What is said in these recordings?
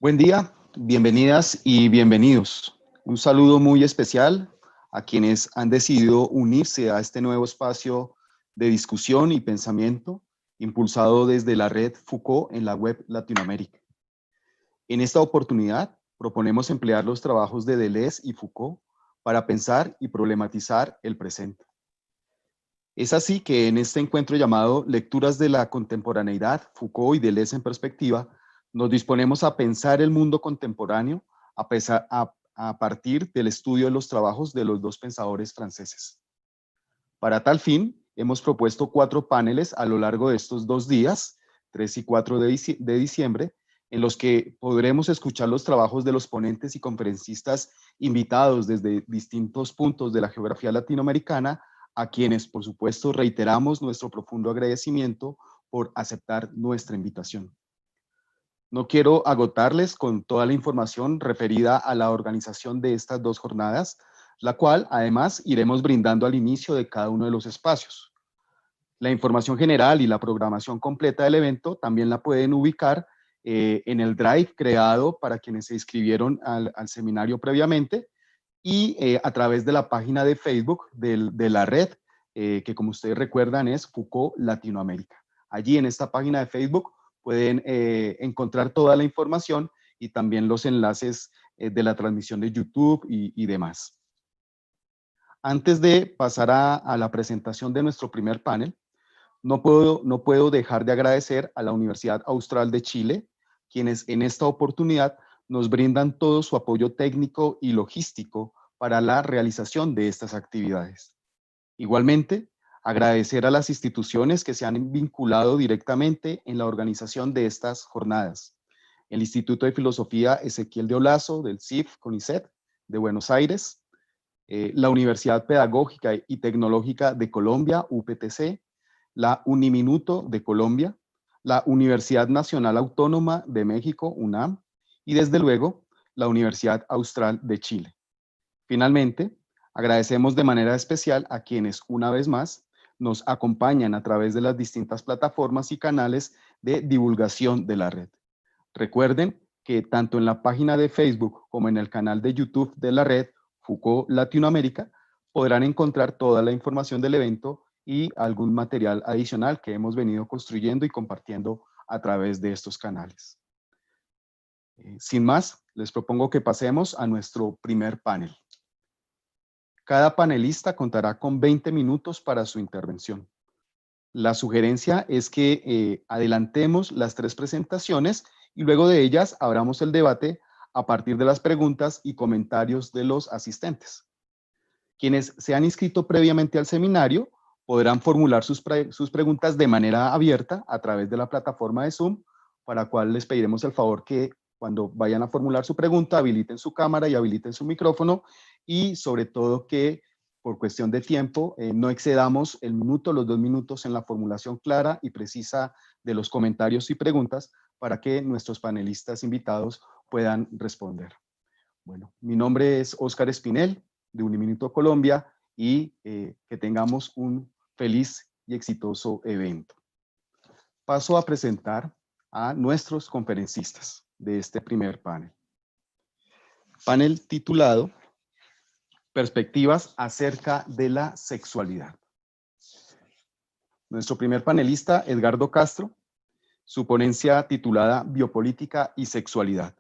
Buen día, bienvenidas y bienvenidos. Un saludo muy especial a quienes han decidido unirse a este nuevo espacio de discusión y pensamiento impulsado desde la red Foucault en la web Latinoamérica. En esta oportunidad proponemos emplear los trabajos de Deleuze y Foucault para pensar y problematizar el presente. Es así que en este encuentro llamado Lecturas de la Contemporaneidad, Foucault y Deleuze en perspectiva, nos disponemos a pensar el mundo contemporáneo a partir del estudio de los trabajos de los dos pensadores franceses. Para tal fin, hemos propuesto 4 paneles a lo largo de estos 2 días, 3 y 4 de diciembre, en los que podremos escuchar los trabajos de los ponentes y conferencistas invitados desde distintos puntos de la geografía latinoamericana, a quienes, por supuesto, reiteramos nuestro profundo agradecimiento por aceptar nuestra invitación. No quiero agotarles con toda la información referida a la organización de estas 2 jornadas, la cual además iremos brindando al inicio de cada uno de los espacios. La información general y la programación completa del evento también la pueden ubicar en el Drive creado para quienes se inscribieron al seminario previamente y a través de la página de Facebook de la red, que como ustedes recuerdan es Foucault Latinoamérica. Allí en esta página de Facebook pueden encontrar toda la información y también los enlaces de la transmisión de YouTube y demás. Antes de pasar a la presentación de nuestro primer panel, no puedo dejar de agradecer a la Universidad Austral de Chile, quienes en esta oportunidad nos brindan todo su apoyo técnico y logístico para la realización de estas actividades. Igualmente, agradecer a las instituciones que se han vinculado directamente en la organización de estas jornadas. El Instituto de Filosofía Ezequiel de Olazo, del CIF CONICET de Buenos Aires, la Universidad Pedagógica y Tecnológica de Colombia, UPTC, la Uniminuto de Colombia, la Universidad Nacional Autónoma de México, UNAM, y desde luego, la Universidad Austral de Chile. Finalmente, agradecemos de manera especial a quienes, una vez más, nos acompañan a través de las distintas plataformas y canales de divulgación de la red. Recuerden que tanto en la página de Facebook como en el canal de YouTube de la red Foucault Latinoamérica podrán encontrar toda la información del evento y algún material adicional que hemos venido construyendo y compartiendo a través de estos canales. Sin más, les propongo que pasemos a nuestro primer panel. Cada panelista contará con 20 minutos para su intervención. La sugerencia es que adelantemos las 3 presentaciones y luego de ellas abramos el debate a partir de las preguntas y comentarios de los asistentes. Quienes se han inscrito previamente al seminario podrán formular sus preguntas de manera abierta a través de la plataforma de Zoom, para la cual les pediremos el favor que cuando vayan a formular su pregunta habiliten su cámara y habiliten su micrófono y sobre todo que por cuestión de tiempo no excedamos el minuto, los 2 minutos en la formulación clara y precisa de los comentarios y preguntas para que nuestros panelistas invitados puedan responder. Bueno, mi nombre es Óscar Espinel, de Uniminuto Colombia, y que tengamos un feliz y exitoso evento. Paso a presentar a nuestros conferencistas de este primer panel. Panel titulado Perspectivas acerca de la sexualidad. Nuestro primer panelista, Edgardo Castro, su ponencia titulada Biopolítica y Sexualidad.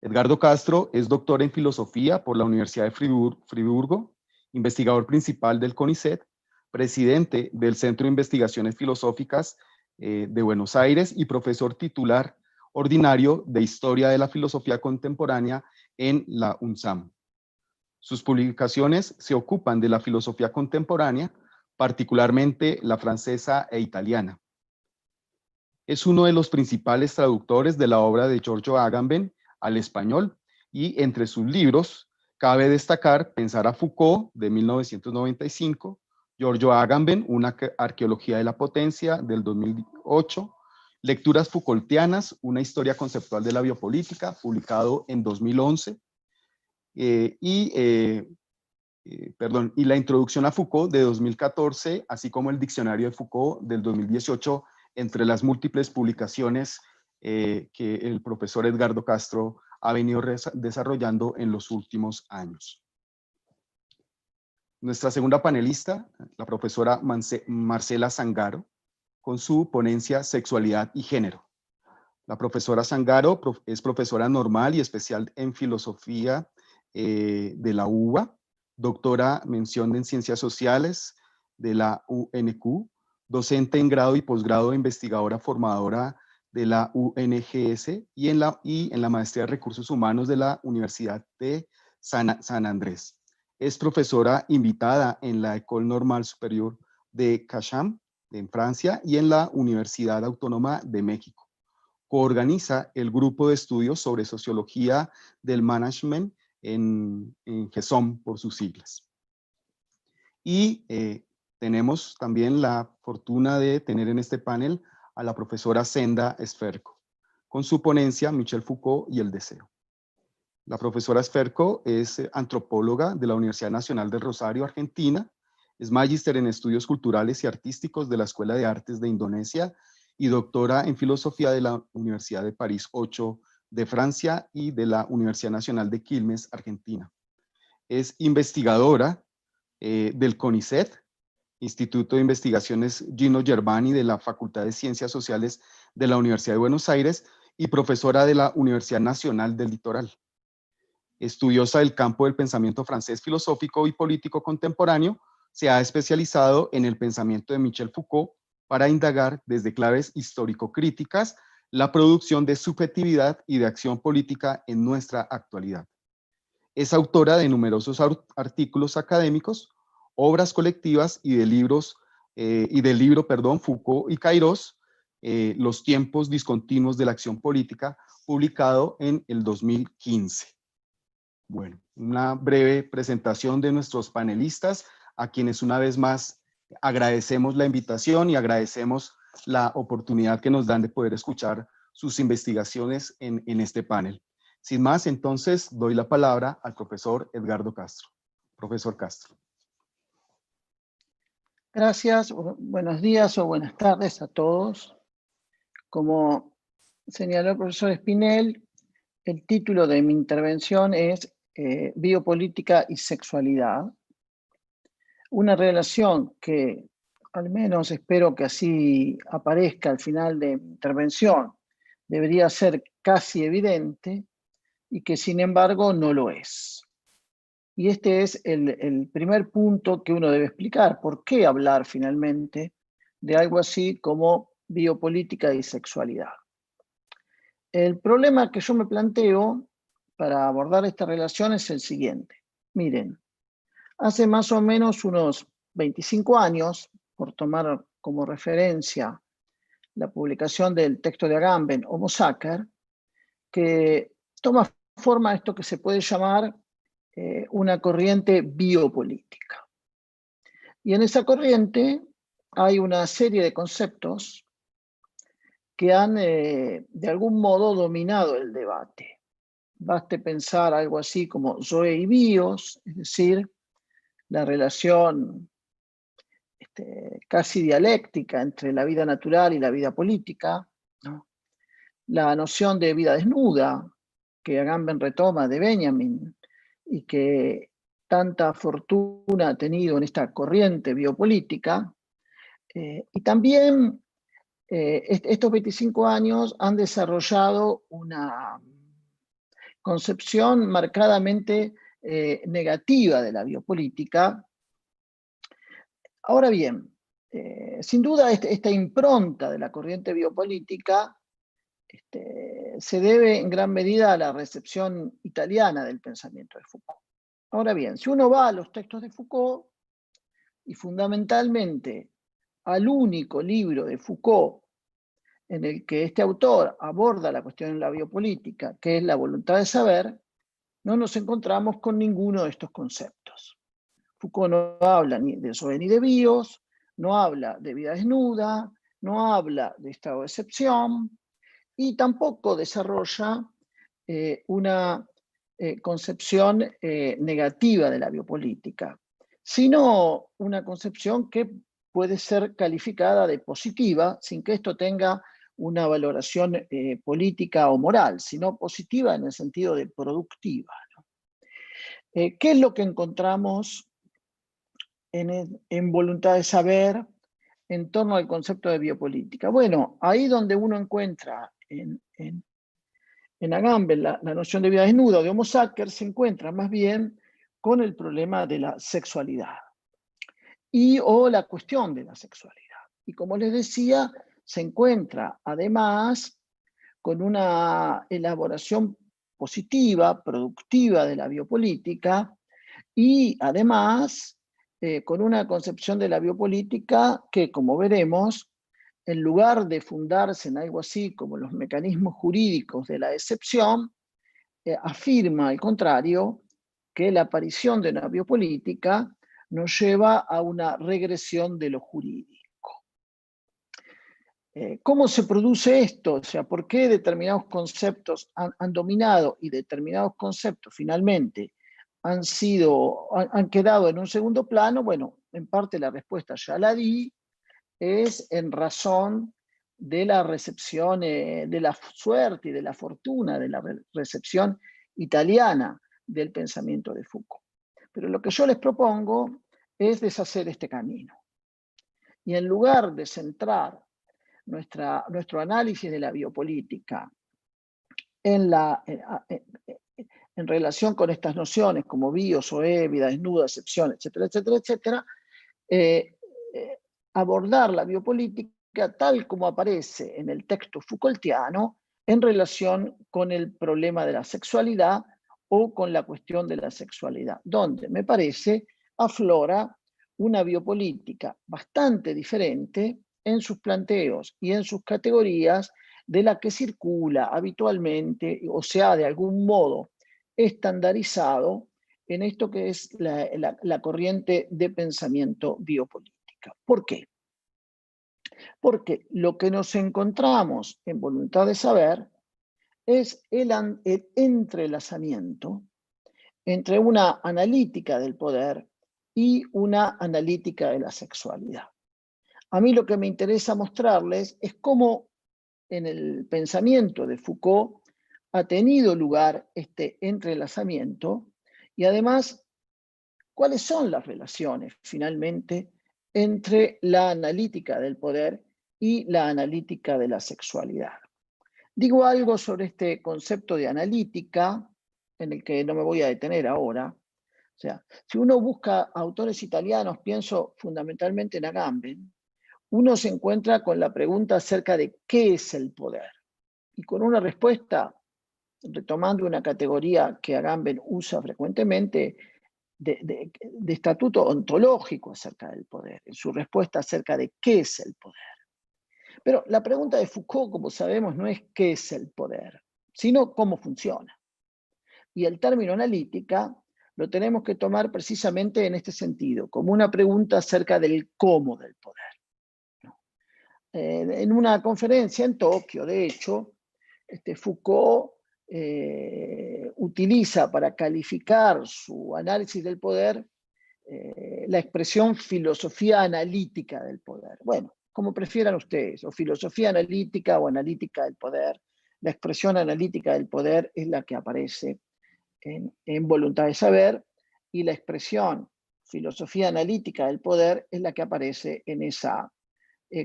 Edgardo Castro es doctor en filosofía por la Universidad de Friburgo, investigador principal del CONICET, presidente del Centro de Investigaciones Filosóficas de Buenos Aires y profesor titular ordinario de Historia de la Filosofía Contemporánea en la UNSAM. Sus publicaciones se ocupan de la filosofía contemporánea, particularmente la francesa e italiana. Es uno de los principales traductores de la obra de Giorgio Agamben al español y entre sus libros cabe destacar Pensar a Foucault de 1995, Giorgio Agamben, una arqueología de la potencia del 2008, Lecturas Foucaultianas, una historia conceptual de la biopolítica, publicado en 2011, y La introducción a Foucault de 2014, así como el Diccionario de Foucault del 2018, entre las múltiples publicaciones que el profesor Edgardo Castro ha venido desarrollando en los últimos años. Nuestra segunda panelista, la profesora Marcela Zangaro, con su ponencia Sexualidad y Género. La profesora Zangaro es profesora normal y especial en filosofía de la UBA, doctora mención en ciencias sociales de la UNQ, docente en grado y posgrado, investigadora formadora de la UNGS y en la maestría de recursos humanos de la Universidad de San Andrés. Es profesora invitada en la École Normale Supérieure de Cachan, en Francia, y en la Universidad Autónoma de México. Coorganiza el grupo de estudios sobre sociología del management en GESOM por sus siglas. Y tenemos también la fortuna de tener en este panel a la profesora Senda Esferco, con su ponencia Michel Foucault y el deseo. La profesora Esferco es antropóloga de la Universidad Nacional del Rosario, Argentina, es magíster en estudios culturales y artísticos de la Escuela de Artes de Indonesia y doctora en filosofía de la Universidad de París 8 de Francia y de la Universidad Nacional de Quilmes, Argentina. Es investigadora del CONICET, Instituto de Investigaciones Gino Germani de la Facultad de Ciencias Sociales de la Universidad de Buenos Aires y profesora de la Universidad Nacional del Litoral. Estudiosa del campo del pensamiento francés filosófico y político contemporáneo, se ha especializado en el pensamiento de Michel Foucault para indagar desde claves histórico-críticas la producción de subjetividad y de acción política en nuestra actualidad. Es autora de numerosos artículos académicos, obras colectivas y del libro Foucault y Cairós, Los tiempos discontinuos de la acción política, publicado en el 2015. Bueno, una breve presentación de nuestros panelistas, a quienes una vez más agradecemos la invitación y agradecemos la oportunidad que nos dan de poder escuchar sus investigaciones en este panel. Sin más, entonces, doy la palabra al profesor Edgardo Castro. Profesor Castro. Gracias, buenos días o buenas tardes a todos. Como señaló el profesor Espinel, el título de mi intervención es Biopolítica y Sexualidad. Una relación que, al menos espero que así aparezca al final de mi intervención, debería ser casi evidente y que sin embargo no lo es. Y este es el primer punto que uno debe explicar. ¿Por qué hablar finalmente de algo así como biopolítica y sexualidad? El problema que yo me planteo para abordar esta relación es el siguiente. Miren, hace más o menos unos 25 años, por tomar como referencia la publicación del texto de Agamben, Homo Sacer, que toma forma esto que se puede llamar una corriente biopolítica. Y en esa corriente hay una serie de conceptos que han de algún modo dominado el debate. Baste pensar algo así como zoe y bios, es decir, la relación casi dialéctica entre la vida natural y la vida política, ¿no? La noción de vida desnuda, que Agamben retoma de Benjamin, y que tanta fortuna ha tenido en esta corriente biopolítica, y también estos 25 años han desarrollado una concepción marcadamente negativa de la biopolítica. Ahora bien, sin duda esta impronta de la corriente biopolítica se debe en gran medida a la recepción italiana del pensamiento de Foucault. Ahora bien, si uno va a los textos de Foucault, y fundamentalmente al único libro de Foucault en el que este autor aborda la cuestión de la biopolítica, que es La voluntad de saber, no nos encontramos con ninguno de estos conceptos. Foucault no habla ni de zoe ni de bios, no habla de vida desnuda, no habla de estado de excepción, y tampoco desarrolla una concepción negativa de la biopolítica, sino una concepción que puede ser calificada de positiva, sin que esto tenga una valoración política o moral, sino positiva en el sentido de productiva, ¿no? ¿Qué es lo que encontramos en Voluntad de Saber en torno al concepto de biopolítica? Bueno, ahí donde uno encuentra en Agamben la noción de vida desnuda, de Homo sapiens, se encuentra más bien con el problema de la sexualidad o la cuestión de la sexualidad. Y como les decía, se encuentra además con una elaboración positiva, productiva de la biopolítica y además con una concepción de la biopolítica que, como veremos, en lugar de fundarse en algo así como los mecanismos jurídicos de la excepción, afirma al contrario que la aparición de una biopolítica nos lleva a una regresión de lo jurídico. ¿Cómo se produce esto? O sea, ¿por qué determinados conceptos han dominado y determinados conceptos finalmente han quedado en un segundo plano? Bueno, en parte la respuesta ya la di, es en razón de la recepción, de la suerte y de la fortuna, de la recepción italiana del pensamiento de Foucault. Pero lo que yo les propongo es deshacer este camino. Y en lugar de centrar nuestro análisis de la biopolítica en relación con estas nociones como bios, oe, vida desnuda, excepción, etcétera, etcétera, etcétera, abordar la biopolítica tal como aparece en el texto Foucaultiano en relación con el problema de la sexualidad o con la cuestión de la sexualidad, donde me parece aflora una biopolítica bastante diferente en sus planteos y en sus categorías de la que circula habitualmente, o sea, de algún modo estandarizado en esto que es la corriente de pensamiento biopolítica. ¿Por qué? Porque lo que nos encontramos en Voluntad de Saber es el entrelazamiento entre una analítica del poder y una analítica de la sexualidad. A mí lo que me interesa mostrarles es cómo en el pensamiento de Foucault ha tenido lugar este entrelazamiento y además cuáles son las relaciones finalmente entre la analítica del poder y la analítica de la sexualidad. Digo algo sobre este concepto de analítica, en el que no me voy a detener ahora. O sea, si uno busca autores italianos, pienso fundamentalmente en Agamben, uno se encuentra con la pregunta acerca de qué es el poder. Y con una respuesta, retomando una categoría que Agamben usa frecuentemente, de estatuto ontológico acerca del poder, en su respuesta acerca de qué es el poder. Pero la pregunta de Foucault, como sabemos, no es qué es el poder, sino cómo funciona. Y el término analítica lo tenemos que tomar precisamente en este sentido, como una pregunta acerca del cómo del poder. En una conferencia en Tokio, de hecho, Foucault utiliza para calificar su análisis del poder la expresión filosofía analítica del poder. Bueno, como prefieran ustedes, o filosofía analítica o analítica del poder. La expresión analítica del poder es la que aparece en Voluntad de Saber y la expresión filosofía analítica del poder es la que aparece en esa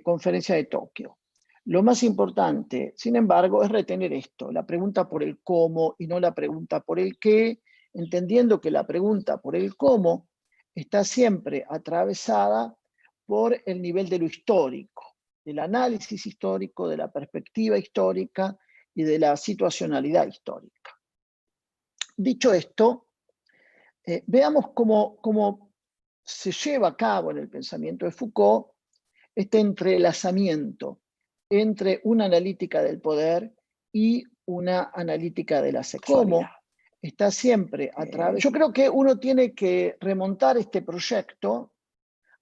conferencia de Tokio. Lo más importante, sin embargo, es retener esto, la pregunta por el cómo y no la pregunta por el qué, entendiendo que la pregunta por el cómo está siempre atravesada por el nivel de lo histórico, del análisis histórico, de la perspectiva histórica y de la situacionalidad histórica. Dicho esto, veamos cómo se lleva a cabo en el pensamiento de Foucault este entrelazamiento entre una analítica del poder y una analítica de la sexualidad. ¿Cómo? Está siempre a través... Yo creo que uno tiene que remontar este proyecto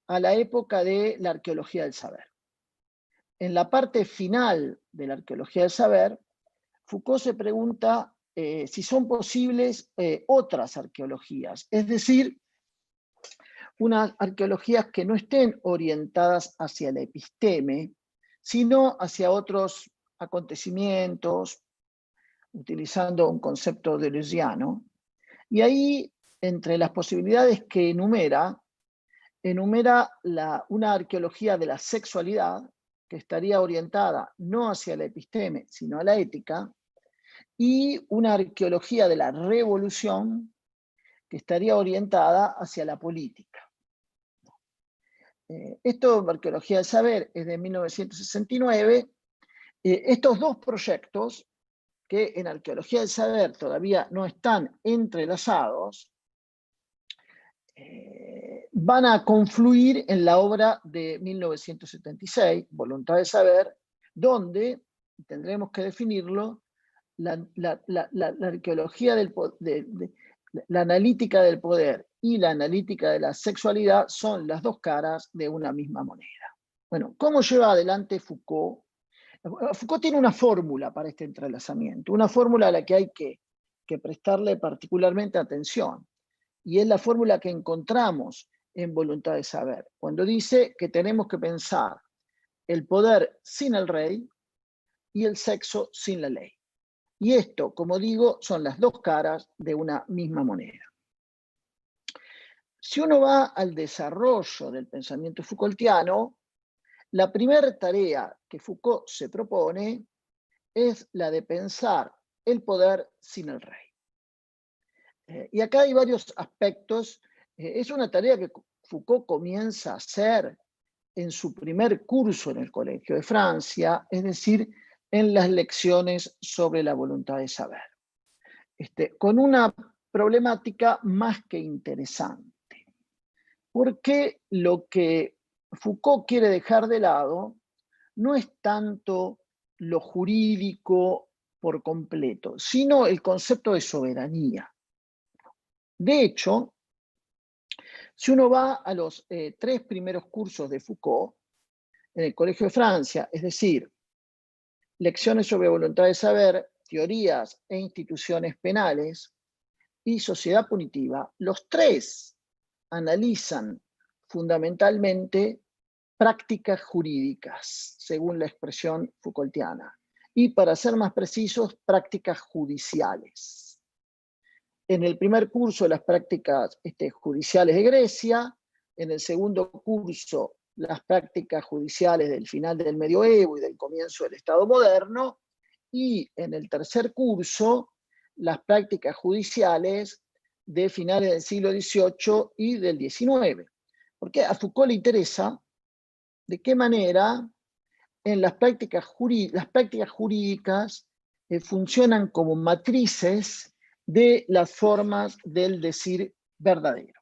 a la época de la arqueología del saber. En la parte final de la arqueología del saber, Foucault se pregunta si son posibles otras arqueologías, es decir, unas arqueologías que no estén orientadas hacia la episteme, sino hacia otros acontecimientos, utilizando un concepto deleuziano, y ahí, entre las posibilidades que enumera una arqueología de la sexualidad, que estaría orientada no hacia la episteme, sino a la ética, y una arqueología de la revolución, que estaría orientada hacia la política. Esto, Arqueología del Saber, es de 1969. Estos dos proyectos, que en Arqueología del Saber todavía no están entrelazados, van a confluir en la obra de 1976, Voluntad de Saber, donde, tendremos que definirlo, la arqueología la analítica del poder y la analítica de la sexualidad son las dos caras de una misma moneda. Bueno, ¿cómo lleva adelante Foucault? Foucault tiene una fórmula para este entrelazamiento, una fórmula a la que hay que prestarle particularmente atención, y es la fórmula que encontramos en Voluntad de Saber, cuando dice que tenemos que pensar el poder sin el rey y el sexo sin la ley. Y esto, como digo, son las dos caras de una misma moneda. Si uno va al desarrollo del pensamiento Foucaultiano, la primera tarea que Foucault se propone es la de pensar el poder sin el rey. Y acá hay varios aspectos. Es una tarea que Foucault comienza a hacer en su primer curso en el Colegio de Francia, es decir, en las lecciones sobre la voluntad de saber, con una problemática más que interesante, porque lo que Foucault quiere dejar de lado no es tanto lo jurídico por completo, sino el concepto de soberanía. De hecho, si uno va a los 3 primeros cursos de Foucault en el Colegio de Francia, es decir, lecciones sobre voluntad de saber, teorías e instituciones penales y sociedad punitiva, los 3 analizan fundamentalmente prácticas jurídicas, según la expresión Foucaultiana, y para ser más precisos, prácticas judiciales. En el primer curso, las prácticas judiciales de Grecia, en el segundo curso, las prácticas judiciales del final del medioevo y del comienzo del Estado moderno, y en el tercer curso, las prácticas judiciales de finales del siglo XVIII y del XIX. Porque a Foucault le interesa de qué manera en las prácticas jurídicas funcionan como matrices de las formas del decir verdadero.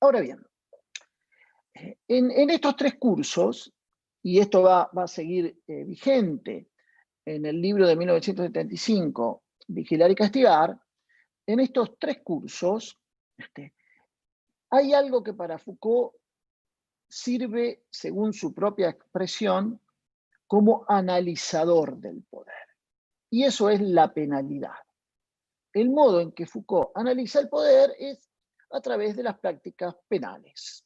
Ahora bien, en estos 3 cursos, y esto va a seguir vigente en el libro de 1975, Vigilar y Castigar, en estos 3 cursos hay algo que para Foucault sirve, según su propia expresión, como analizador del poder. Y eso es la penalidad. El modo en que Foucault analiza el poder es a través de las prácticas penales,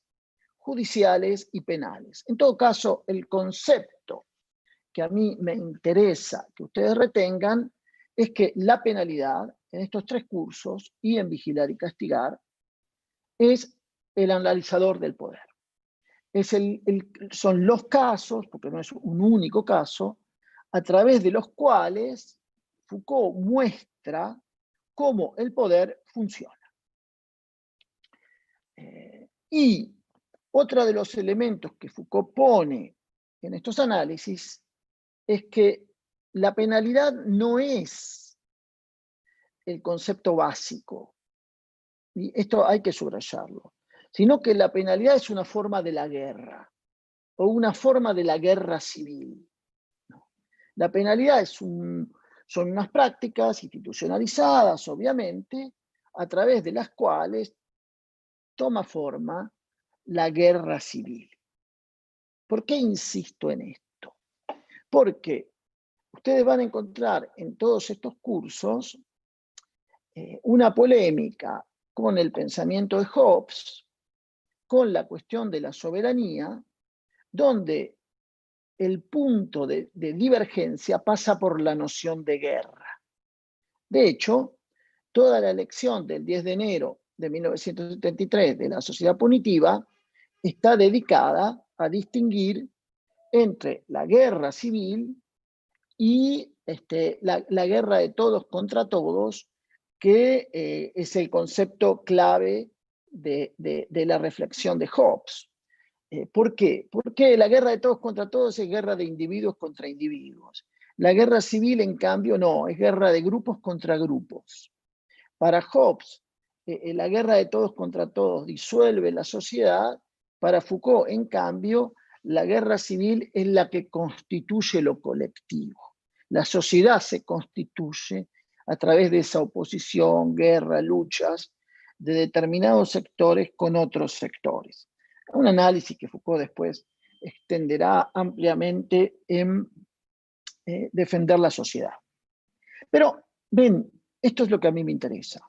judiciales y penales. En todo caso, el concepto que a mí me interesa que ustedes retengan es que la penalidad en estos 3 cursos y en Vigilar y Castigar es el analizador del poder. Son los casos, porque no es un único caso, a través de los cuales Foucault muestra cómo el poder funciona. Y otro de los elementos que Foucault pone en estos análisis es que la penalidad no es el concepto básico, y esto hay que subrayarlo, sino que la penalidad es una forma de la guerra, o una forma de la guerra civil. La penalidad son unas prácticas institucionalizadas, obviamente, a través de las cuales toma forma la guerra civil. ¿Por qué insisto en esto? Porque ustedes van a encontrar en todos estos cursos una polémica con el pensamiento de Hobbes, con la cuestión de la soberanía, donde el punto de divergencia pasa por la noción de guerra. De hecho, toda la elección del 10 de enero de 1973 de la sociedad punitiva está dedicada a distinguir entre la guerra civil y la guerra de todos contra todos, que es el concepto clave de la reflexión de Hobbes. ¿Por qué? Porque la guerra de todos contra todos es guerra de individuos contra individuos. La guerra civil, en cambio, no, es guerra de grupos contra grupos. Para Hobbes, la guerra de todos contra todos disuelve la sociedad. Para Foucault, en cambio, la guerra civil es la que constituye lo colectivo. La sociedad se constituye a través de esa oposición, guerra, luchas de determinados sectores con otros sectores. Un análisis que Foucault después extenderá ampliamente en defender la sociedad. Pero, ven, esto es lo que a mí me interesa.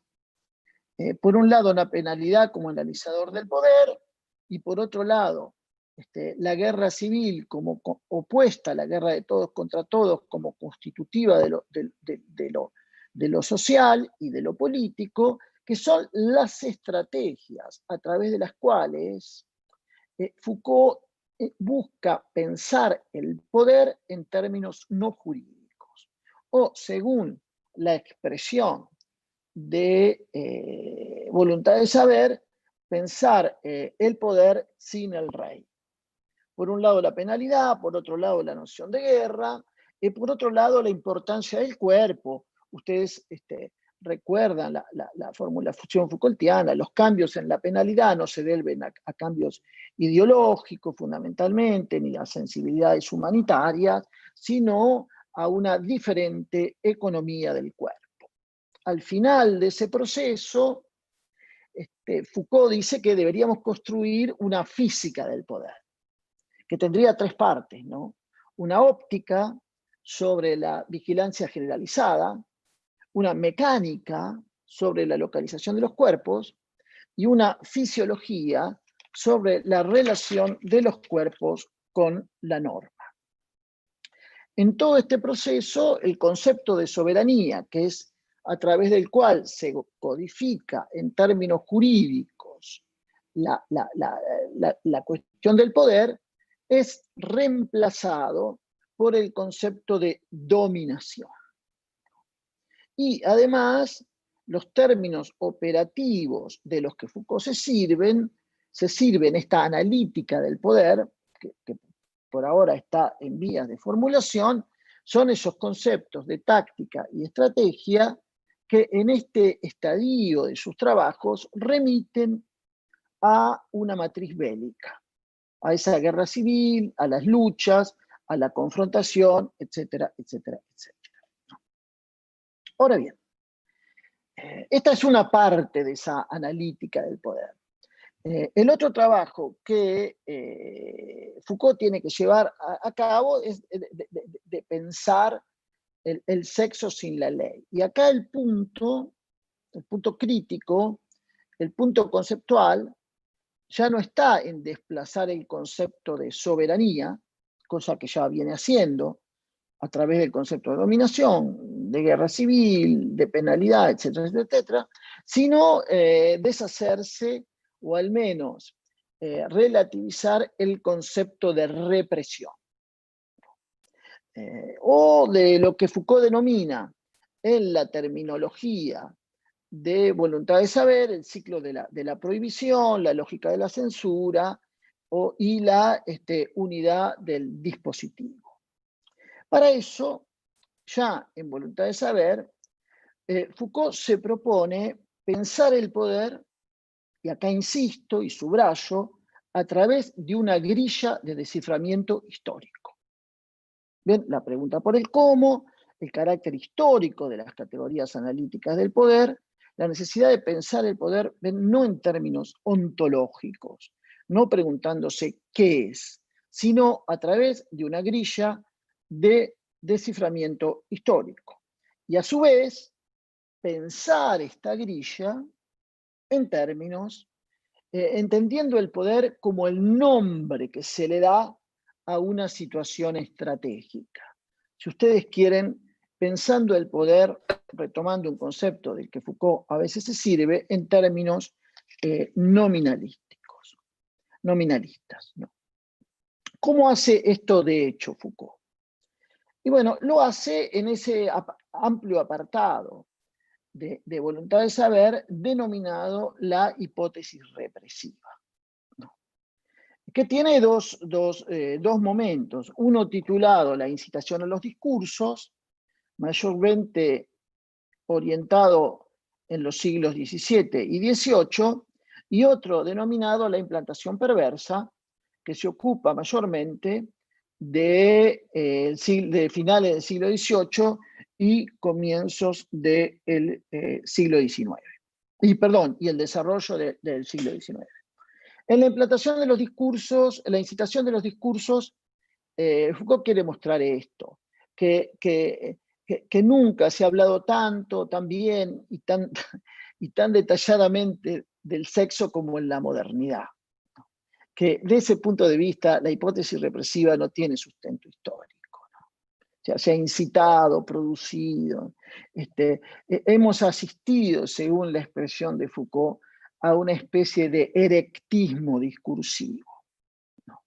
Por un lado, la penalidad como analizador del poder, y por otro lado, la guerra civil como opuesta a la guerra de todos contra todos, como constitutiva de lo social y de lo político, que son las estrategias a través de las cuales Foucault busca pensar el poder en términos no jurídicos, o según la expresión de voluntad de saber, pensar el poder sin el rey. Por un lado la penalidad, por otro lado la noción de guerra, y por otro lado la importancia del cuerpo. Ustedes recuerdan la formulación Foucaultiana, los cambios en la penalidad no se deben a cambios ideológicos fundamentalmente, ni a sensibilidades humanitarias, sino a una diferente economía del cuerpo. Al final de ese proceso, Foucault dice que deberíamos construir una física del poder, que tendría tres partes, ¿no? Una óptica sobre la vigilancia generalizada, una mecánica sobre la localización de los cuerpos y una fisiología sobre la relación de los cuerpos con la norma. En todo este proceso, el concepto de soberanía, que es a través del cual se codifica en términos jurídicos la cuestión del poder, es reemplazado por el concepto de dominación. Y además, los términos operativos de los que Foucault se sirven esta analítica del poder, que por ahora está en vías de formulación, son esos conceptos de táctica y estrategia que en este estadio de sus trabajos remiten a una matriz bélica, a esa guerra civil, a las luchas, a la confrontación, etcétera, etcétera, etcétera. Ahora bien, esta es una parte de esa analítica del poder. El otro trabajo que Foucault tiene que llevar a cabo es de pensar el sexo sin la ley. Y acá el punto crítico, el punto conceptual, ya no está en desplazar el concepto de soberanía, cosa que ya viene haciendo a través del concepto de dominación, de guerra civil, de penalidad, etcétera, etcétera, sino deshacerse o al menos relativizar el concepto de represión. O de lo que Foucault denomina en la terminología de voluntad de saber, el ciclo de la prohibición, la lógica de la censura y la unidad del dispositivo. Para eso, ya en voluntad de saber, Foucault se propone pensar el poder, y acá insisto y subrayo, a través de una grilla de desciframiento histórico. Bien, la pregunta por el cómo, el carácter histórico de las categorías analíticas del poder, la necesidad de pensar el poder no en términos ontológicos, no preguntándose qué es, sino a través de una grilla de desciframiento histórico. Y a su vez, pensar esta grilla en términos, entendiendo el poder como el nombre que se le da a una situación estratégica. Si ustedes quieren, pensando el poder, retomando un concepto del que Foucault a veces se sirve, en términos nominalistas, ¿no? ¿Cómo hace esto de hecho Foucault? Y bueno, lo hace en ese amplio apartado de voluntad de saber denominado la hipótesis represiva, ¿no? Que tiene dos momentos. Uno titulado La incitación a los discursos, mayormente orientado en los siglos XVII y XVIII, y otro denominado La implantación perversa, que se ocupa mayormente de finales del siglo XVIII y comienzos del siglo XIX. Y el desarrollo del siglo XIX. En la implantación de los discursos, en la incitación de los discursos, Foucault quiere mostrar esto, que nunca se ha hablado tanto, tan bien y tan detalladamente del sexo como en la modernidad. Que de ese punto de vista la hipótesis represiva no tiene sustento histórico, ¿no? O sea, se ha incitado, producido. Hemos asistido, según la expresión de Foucault, a una especie de erectismo discursivo, ¿no?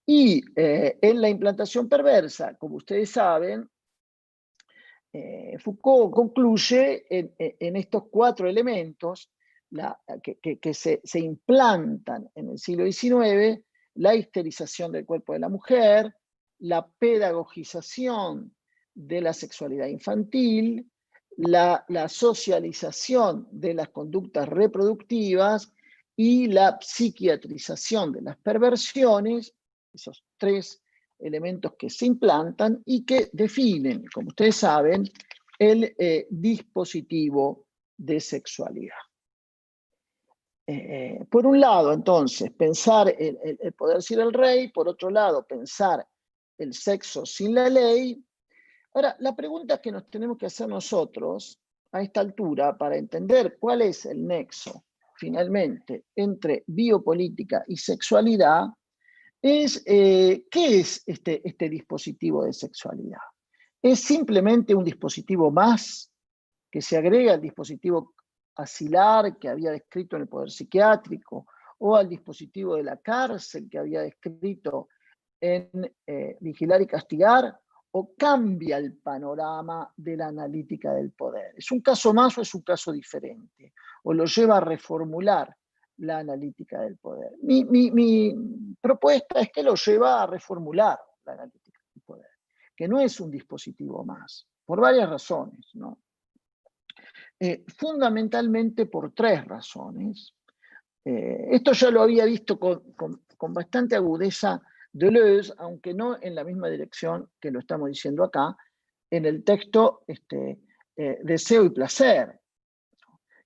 Y en la implantación perversa, como ustedes saben, Foucault concluye en estos 4 elementos que se implantan en el siglo XIX: la histerización del cuerpo de la mujer, la pedagogización de la sexualidad infantil, la socialización de las conductas reproductivas y la psiquiatrización de las perversiones. Esos 3 elementos que se implantan y que definen, como ustedes saben, el dispositivo de sexualidad. Por un lado, entonces, pensar el poder sin el rey; por otro lado, pensar el sexo sin la ley. Ahora, la pregunta que nos tenemos que hacer nosotros a esta altura, para entender cuál es el nexo, finalmente, entre biopolítica y sexualidad, es ¿qué es este dispositivo de sexualidad? ¿Es simplemente un dispositivo más que se agrega al dispositivo asilar que había descrito en el poder psiquiátrico, o al dispositivo de la cárcel que había descrito en Vigilar y Castigar, o cambia el panorama de la analítica del poder? ¿Es un caso más o es un caso diferente? ¿O lo lleva a reformular la analítica del poder? Mi propuesta es que lo lleva a reformular la analítica del poder, que no es un dispositivo más, por varias razones, ¿no? Fundamentalmente por 3 razones. Esto ya lo había visto con bastante agudeza Deleuze, aunque no en la misma dirección que lo estamos diciendo acá, en el texto Deseo y Placer,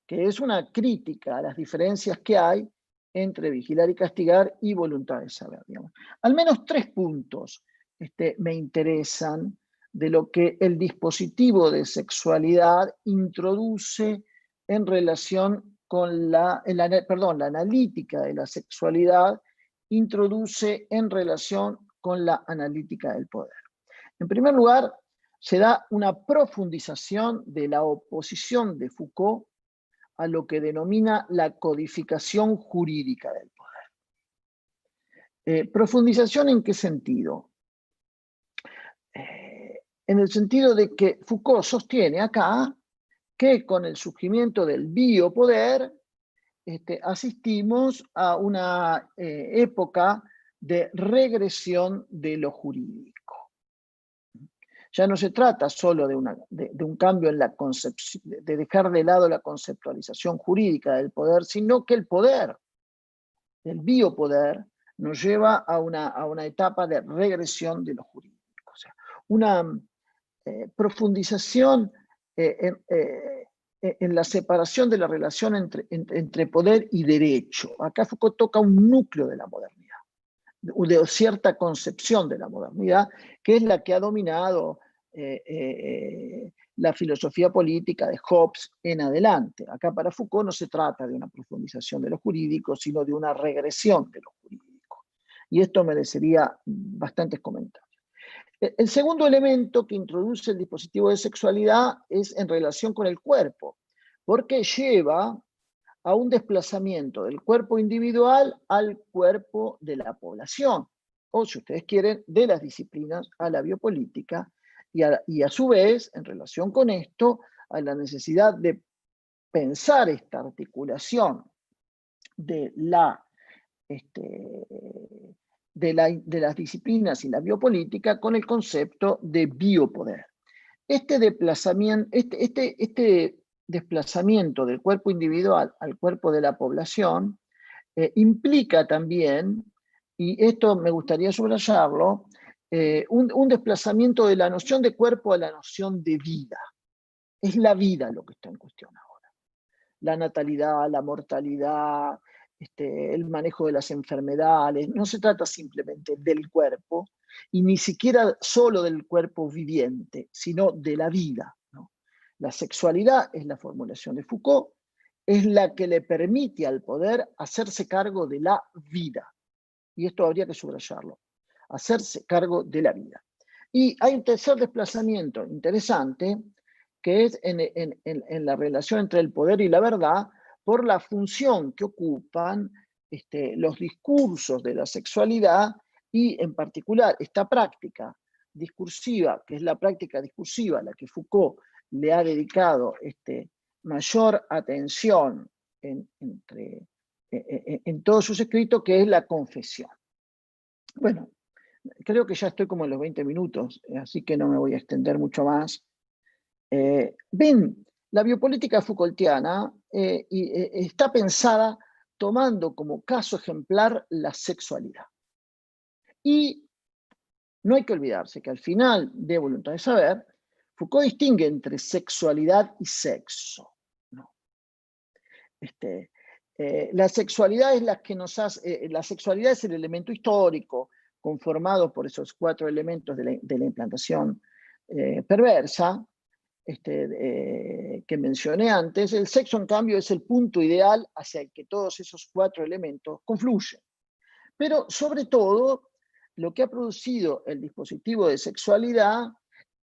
que es una crítica a las diferencias que hay entre Vigilar y Castigar y Voluntad de Saber, digamos. Al menos 3 puntos me interesan de lo que el dispositivo de sexualidad introduce en relación con la analítica de la sexualidad introduce en relación con la analítica del poder. En primer lugar, se da una profundización de la oposición de Foucault a lo que denomina la codificación jurídica del poder. ¿Profundización en qué sentido? En el sentido de que Foucault sostiene acá que con el surgimiento del biopoder asistimos a una época de regresión de lo jurídico. Ya no se trata solo de un cambio en la concepción, de dejar de lado la conceptualización jurídica del poder, sino que el poder, el biopoder, nos lleva a una etapa de regresión de lo jurídico. O sea, una profundización en la separación de la relación entre poder y derecho. Acá Foucault toca un núcleo de la modernidad, de cierta concepción de la modernidad, que es la que ha dominado la filosofía política de Hobbes en adelante. Acá para Foucault no se trata de una profundización de lo jurídico, sino de una regresión de lo jurídico. Y esto merecería bastantes comentarios. El segundo elemento que introduce el dispositivo de sexualidad es en relación con el cuerpo, porque lleva a un desplazamiento del cuerpo individual al cuerpo de la población, o si ustedes quieren, de las disciplinas a la biopolítica, y a su vez, en relación con esto, a la necesidad de pensar esta articulación de las disciplinas y la biopolítica con el concepto de biopoder. Este desplazamiento del cuerpo individual al cuerpo de la población implica también, y esto me gustaría subrayarlo, un desplazamiento de la noción de cuerpo a la noción de vida. Es la vida lo que está en cuestión ahora. La natalidad, la mortalidad, el manejo de las enfermedades. No se trata simplemente del cuerpo, y ni siquiera solo del cuerpo viviente, sino de la vida, ¿no? La sexualidad, es la formulación de Foucault, es la que le permite al poder hacerse cargo de la vida. Y esto habría que subrayarlo, hacerse cargo de la vida. Y hay un tercer desplazamiento interesante, que es en la relación entre el poder y la verdad, por la función que ocupan los discursos de la sexualidad, y en particular esta práctica discursiva, que es la práctica discursiva a la que Foucault le ha dedicado mayor atención en todos sus escritos, que es la confesión. Bueno, creo que ya estoy como en los 20 minutos, así que no me voy a extender mucho más. Ven, la biopolítica Foucaultiana está pensada tomando como caso ejemplar la sexualidad. Y no hay que olvidarse que al final de Voluntad de Saber, Foucault distingue entre sexualidad y sexo, ¿no? La sexualidad es la que nos hace, la sexualidad es el elemento histórico conformado por esos 4 elementos de la implantación perversa, que mencioné antes. El sexo, en cambio, es el punto ideal hacia el que todos esos 4 elementos confluyen. Pero, sobre todo, lo que ha producido el dispositivo de sexualidad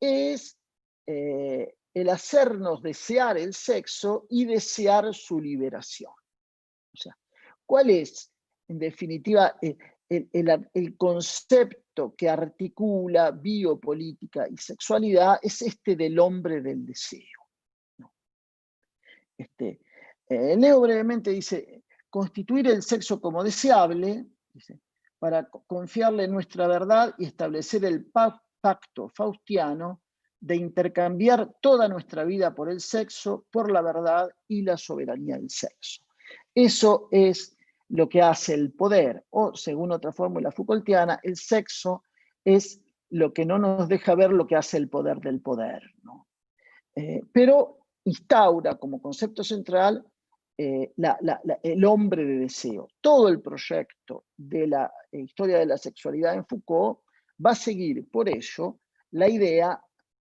es el hacernos desear el sexo y desear su liberación. O sea, ¿cuál es, en definitiva, el concepto que articula biopolítica y sexualidad? Es del hombre del deseo, ¿no? Leo brevemente, dice: constituir el sexo como deseable, dice, para confiarle en nuestra verdad y establecer el pacto faustiano de intercambiar toda nuestra vida por el sexo, por la verdad y la soberanía del sexo. Eso es lo que hace el poder, o según otra fórmula Foucaultiana, el sexo es lo que no nos deja ver lo que hace el poder del poder, ¿no? Pero instaura como concepto central el hombre de deseo. Todo el proyecto de la historia de la sexualidad en Foucault va a seguir, por ello, la idea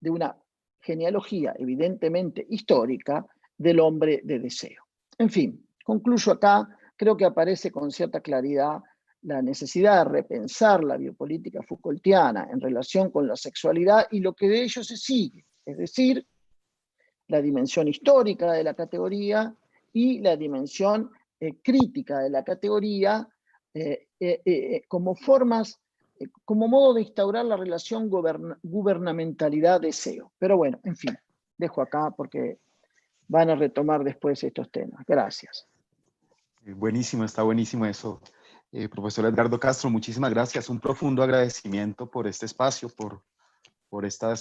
de una genealogía evidentemente histórica del hombre de deseo. En fin, concluyo acá. Creo que aparece con cierta claridad la necesidad de repensar la biopolítica Foucaultiana en relación con la sexualidad y lo que de ello se sigue, es decir, la dimensión histórica de la categoría y la dimensión crítica de la categoría como formas, como modo de instaurar la relación gubernamentalidad-deseo. Pero bueno, en fin, dejo acá porque van a retomar después estos temas. Gracias. Buenísimo, está buenísimo eso. Profesor Edgardo Castro, muchísimas gracias. Un profundo agradecimiento por este espacio, por esta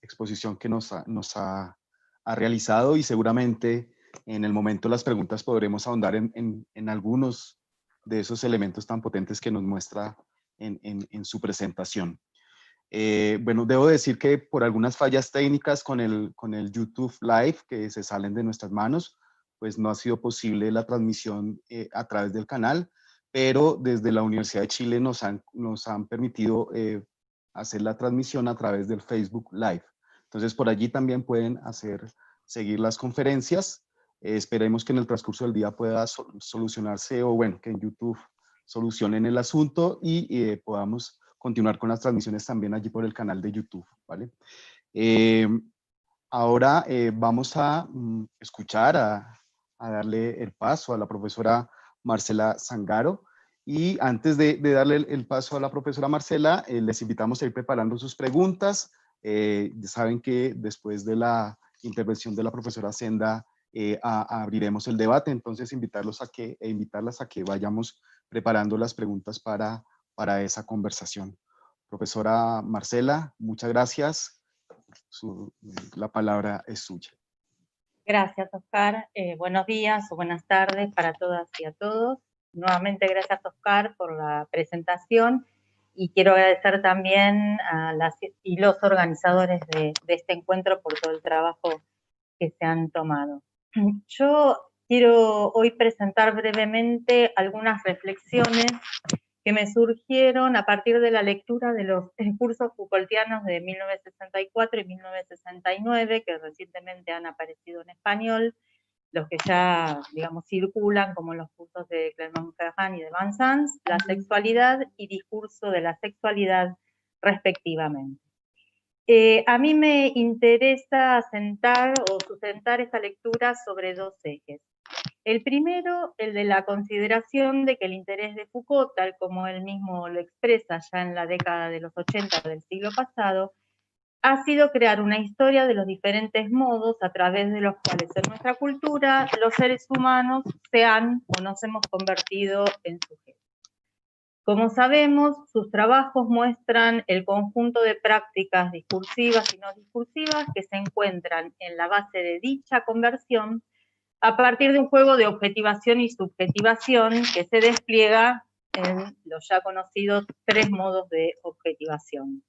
exposición que nos ha realizado, y seguramente en el momento de las preguntas podremos ahondar en algunos de esos elementos tan potentes que nos muestra en su presentación. Bueno, debo decir que por algunas fallas técnicas con el YouTube Live que se salen de nuestras manos, pues no ha sido posible la transmisión a través del canal, pero desde la Universidad de Chile nos han permitido hacer la transmisión a través del Facebook Live. Entonces, por allí también pueden seguir las conferencias. Esperemos que en el transcurso del día pueda solucionarse, o bueno, que en YouTube solucionen el asunto y podamos continuar con las transmisiones también allí por el canal de YouTube, ¿vale? Ahora vamos a escuchar, a darle el paso a la profesora Marcela Zangaro. Y antes de darle el paso a la profesora Marcela, les invitamos a ir preparando sus preguntas. Saben que después de la intervención de la profesora Senda abriremos el debate, entonces invitarlas a que vayamos preparando las preguntas para esa conversación. Profesora Marcela, muchas gracias. La palabra es suya. Gracias, Oscar. Buenos días o buenas tardes para todas y a todos. Nuevamente, gracias, Oscar, por la presentación. Y quiero agradecer también a las y los organizadores de este encuentro por todo el trabajo que se han tomado. Yo quiero hoy presentar brevemente algunas reflexiones que me surgieron a partir de la lectura de los cursos Foucaultianos de 1964 y 1969, que recientemente han aparecido en español, los que ya, digamos, circulan, como los cursos de Clermont-Ferrand y de Van Sans, la sexualidad y discurso de la sexualidad, respectivamente. A mí me interesa sentar o sustentar esta lectura sobre dos ejes. El primero, el de la consideración de que el interés de Foucault, tal como él mismo lo expresa ya en la década de los 80 del siglo pasado, ha sido crear una historia de los diferentes modos a través de los cuales en nuestra cultura los seres humanos se han o nos hemos convertido en sujetos. Como sabemos, sus trabajos muestran el conjunto de prácticas discursivas y no discursivas que se encuentran en la base de dicha conversión a partir de un juego de objetivación y subjetivación que se despliega en los ya conocidos tres modos de objetivación.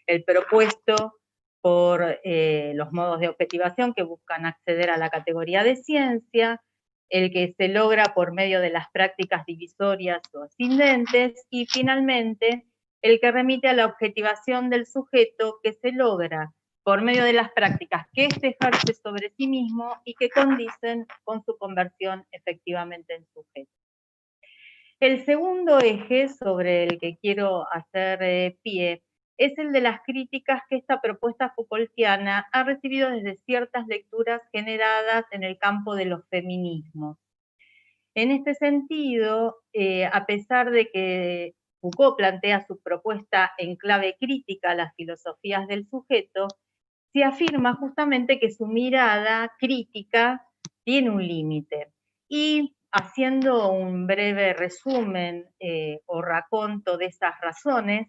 El propuesto por los modos de objetivación que buscan acceder a la categoría de ciencia, el que se logra por medio de las prácticas divisorias o ascendentes, y finalmente el que remite a la objetivación del sujeto que se logra por medio de las prácticas que éste ejerce sobre sí mismo y que condicen con su conversión efectivamente en sujeto. El segundo eje sobre el que quiero hacer pie es el de las críticas que esta propuesta Foucaultiana ha recibido desde ciertas lecturas generadas en el campo de los feminismos. En este sentido, a pesar de que Foucault plantea su propuesta en clave crítica a las filosofías del sujeto, se afirma justamente que su mirada crítica tiene un límite. Y haciendo un breve resumen o raconto de esas razones,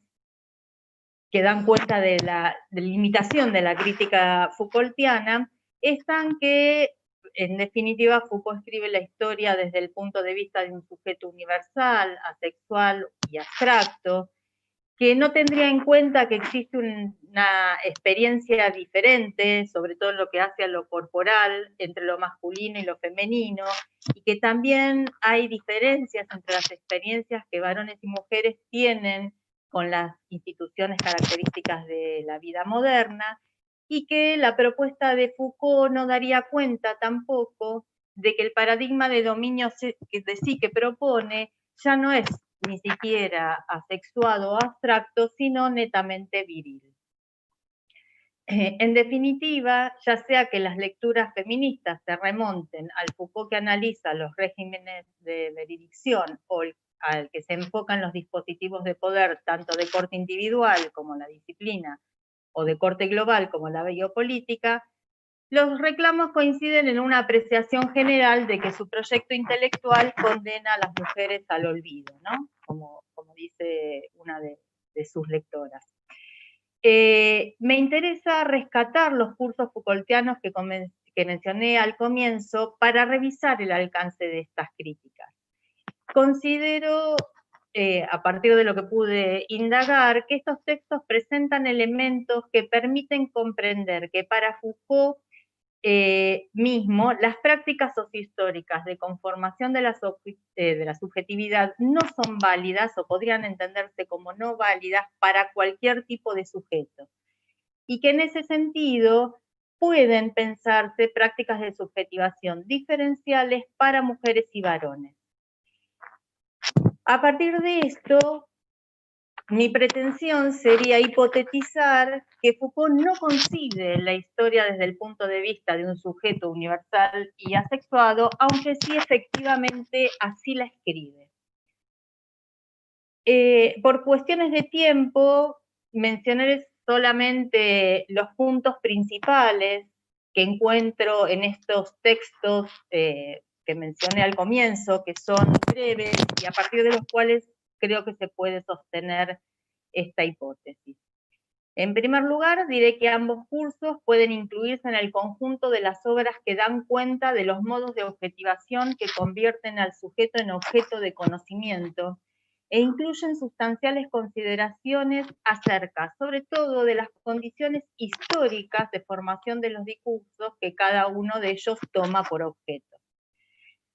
que dan cuenta de la limitación de la crítica Foucaultiana, están que, en definitiva, Foucault escribe la historia desde el punto de vista de un sujeto universal, asexual y abstracto, que no tendría en cuenta que existe una experiencia diferente, sobre todo en lo que hace a lo corporal, entre lo masculino y lo femenino, y que también hay diferencias entre las experiencias que varones y mujeres tienen con las instituciones características de la vida moderna, y que la propuesta de Foucault no daría cuenta tampoco de que el paradigma de dominio de sí que propone ya no es ni siquiera asexuado o abstracto, sino netamente viril. En definitiva, ya sea que las lecturas feministas se remonten al Foucault que analiza los regímenes de veridicción o al que se enfocan los dispositivos de poder tanto de corte individual como la disciplina o de corte global como la biopolítica, los reclamos coinciden en una apreciación general de que su proyecto intelectual condena a las mujeres al olvido, ¿no? Como dice una de sus lectoras. Me interesa rescatar los cursos Foucaultianos que mencioné al comienzo para revisar el alcance de estas críticas. Considero, a partir de lo que pude indagar, que estos textos presentan elementos que permiten comprender que para Foucault mismo, las prácticas sociohistóricas de conformación de la subjetividad no son válidas o podrían entenderse como no válidas para cualquier tipo de sujeto. Y que en ese sentido pueden pensarse prácticas de subjetivación diferenciales para mujeres y varones. A partir de esto, mi pretensión sería hipotetizar que Foucault no concibe la historia desde el punto de vista de un sujeto universal y asexuado, aunque sí efectivamente así la escribe. Por cuestiones de tiempo, mencionaré solamente los puntos principales que encuentro en estos textos que mencioné al comienzo, que son breves y a partir de los cuales creo que se puede sostener esta hipótesis. En primer lugar, diré que ambos cursos pueden incluirse en el conjunto de las obras que dan cuenta de los modos de objetivación que convierten al sujeto en objeto de conocimiento e incluyen sustanciales consideraciones acerca, sobre todo, de las condiciones históricas de formación de los discursos que cada uno de ellos toma por objeto.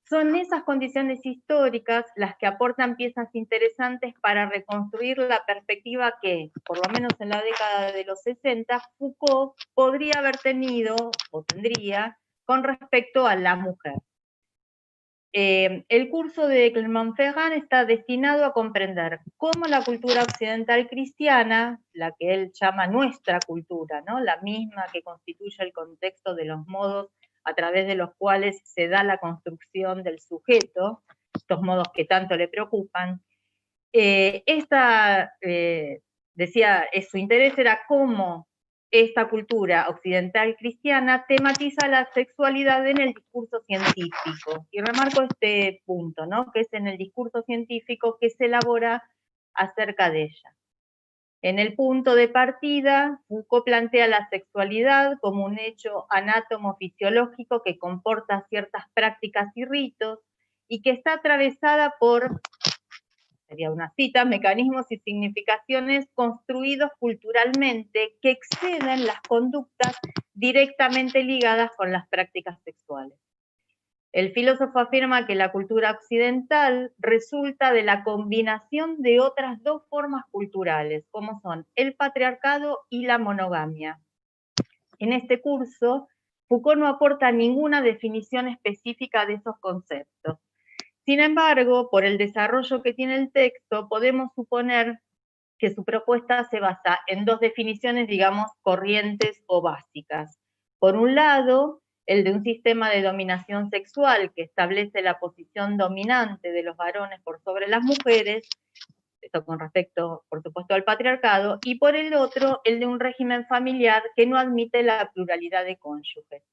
Son esas condiciones históricas las que aportan piezas interesantes para reconstruir la perspectiva que, por lo menos en la década de los 60, Foucault podría haber tenido, o tendría, con respecto a la mujer. El curso de Clermont-Ferrand está destinado a comprender cómo la cultura occidental cristiana, la que él llama nuestra cultura, ¿no?, la misma que constituye el contexto de los modos a través de los cuales se da la construcción del sujeto, estos modos que tanto le preocupan. Decía, su interés era cómo esta cultura occidental cristiana tematiza la sexualidad en el discurso científico. Y remarco este punto, ¿no?, que es en el discurso científico que se elabora acerca de ella. En el punto de partida, Foucault plantea la sexualidad como un hecho anátomo-fisiológico que comporta ciertas prácticas y ritos y que está atravesada por, sería una cita, mecanismos y significaciones construidos culturalmente que exceden las conductas directamente ligadas con las prácticas sexuales. El filósofo afirma que la cultura occidental resulta de la combinación de otras dos formas culturales, como son el patriarcado y la monogamia. En este curso, Foucault no aporta ninguna definición específica de esos conceptos. Sin embargo, por el desarrollo que tiene el texto, podemos suponer que su propuesta se basa en dos definiciones, digamos, corrientes o básicas. Por un lado, el de un sistema de dominación sexual que establece la posición dominante de los varones por sobre las mujeres, esto con respecto, por supuesto, al patriarcado, y por el otro, el de un régimen familiar que no admite la pluralidad de cónyuges.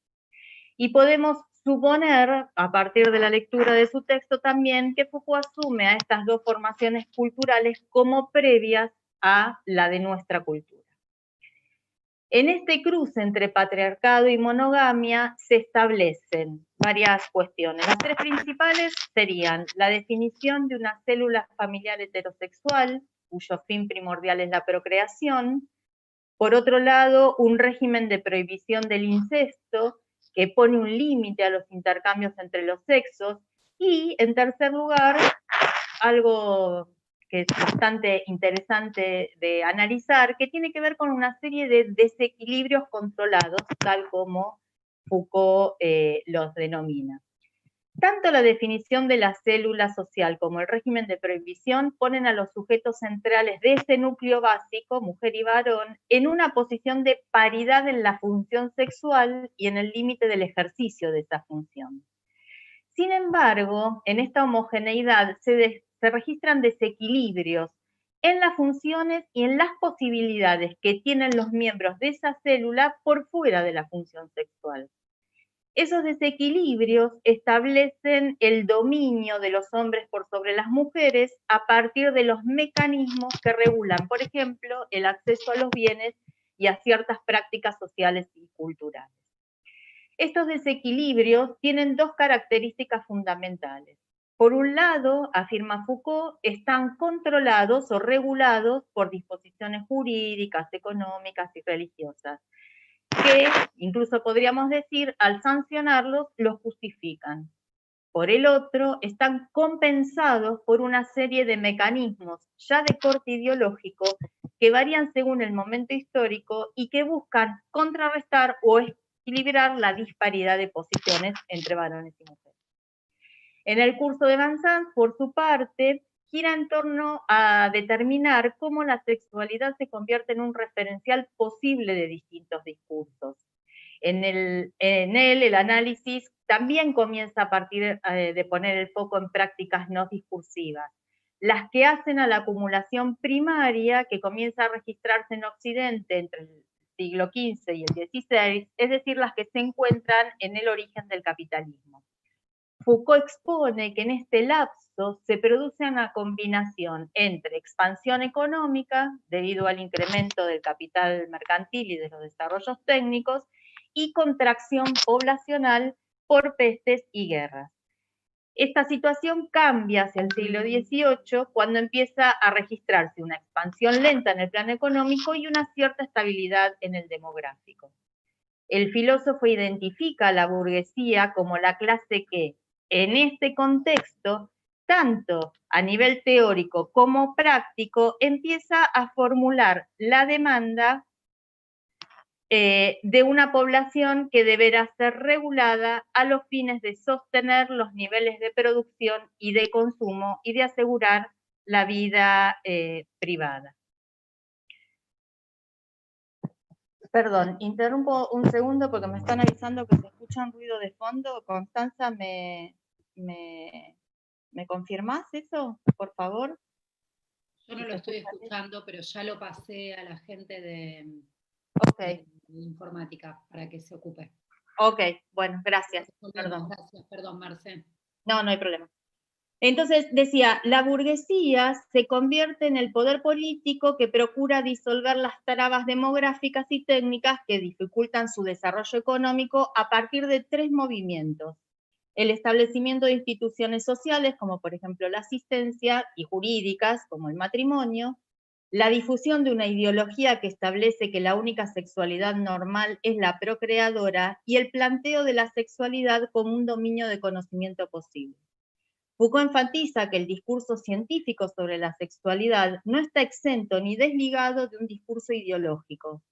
Y podemos suponer, a partir de la lectura de su texto también, que Foucault asume a estas dos formaciones culturales como previas a la de nuestra cultura. En este cruce entre patriarcado y monogamia se establecen varias cuestiones. Las tres principales serían la definición de una célula familiar heterosexual, cuyo fin primordial es la procreación. Por otro lado, un régimen de prohibición del incesto, que pone un límite a los intercambios entre los sexos. Y, en tercer lugar, algo que es bastante interesante de analizar, que tiene que ver con una serie de desequilibrios controlados, tal como Foucault los denomina. Tanto la definición de la célula social como el régimen de prohibición ponen a los sujetos centrales de ese núcleo básico, mujer y varón, en una posición de paridad en la función sexual y en el límite del ejercicio de esa función. Sin embargo, en esta homogeneidad se registran desequilibrios en las funciones y en las posibilidades que tienen los miembros de esa célula por fuera de la función sexual. Esos desequilibrios establecen el dominio de los hombres por sobre las mujeres a partir de los mecanismos que regulan, por ejemplo, el acceso a los bienes y a ciertas prácticas sociales y culturales. Estos desequilibrios tienen dos características fundamentales. Por un lado, afirma Foucault, están controlados o regulados por disposiciones jurídicas, económicas y religiosas, que, incluso podríamos decir, al sancionarlos, los justifican. Por el otro, están compensados por una serie de mecanismos ya de corte ideológico que varían según el momento histórico y que buscan contrarrestar o equilibrar la disparidad de posiciones entre varones y mujeres. En el curso de Van Sant, por su parte, gira en torno a determinar cómo la sexualidad se convierte en un referencial posible de distintos discursos. En él, el análisis también comienza a partir de poner el foco en prácticas no discursivas, las que hacen a la acumulación primaria que comienza a registrarse en Occidente entre el siglo XV y el XVI, es decir, las que se encuentran en el origen del capitalismo. Foucault expone que en este lapso se produce una combinación entre expansión económica, debido al incremento del capital mercantil y de los desarrollos técnicos, y contracción poblacional por pestes y guerras. Esta situación cambia hacia el siglo XVIII cuando empieza a registrarse una expansión lenta en el plano económico y una cierta estabilidad en el demográfico. El filósofo identifica a la burguesía como la clase que, en este contexto, tanto a nivel teórico como práctico, empieza a formular la demanda de una población que deberá ser regulada a los fines de sostener los niveles de producción y de consumo y de asegurar la vida privada. Perdón, interrumpo un segundo porque me están avisando que se escucha un ruido de fondo. Constanza, ¿me confirmás eso, por favor? Yo no lo estoy escuchando, pero ya lo pasé a la gente de informática para que se ocupe. Ok, bueno, gracias. Perdón. Gracias, perdón, Marce. No, no hay problema. Entonces, decía, la burguesía se convierte en el poder político que procura disolver las trabas demográficas y técnicas que dificultan su desarrollo económico a partir de tres movimientos. El establecimiento de instituciones sociales, como por ejemplo la asistencia, y jurídicas, como el matrimonio, la difusión de una ideología que establece que la única sexualidad normal es la procreadora, y el planteo de la sexualidad como un dominio de conocimiento posible. Foucault enfatiza que el discurso científico sobre la sexualidad no está exento ni desligado de un discurso ideológico.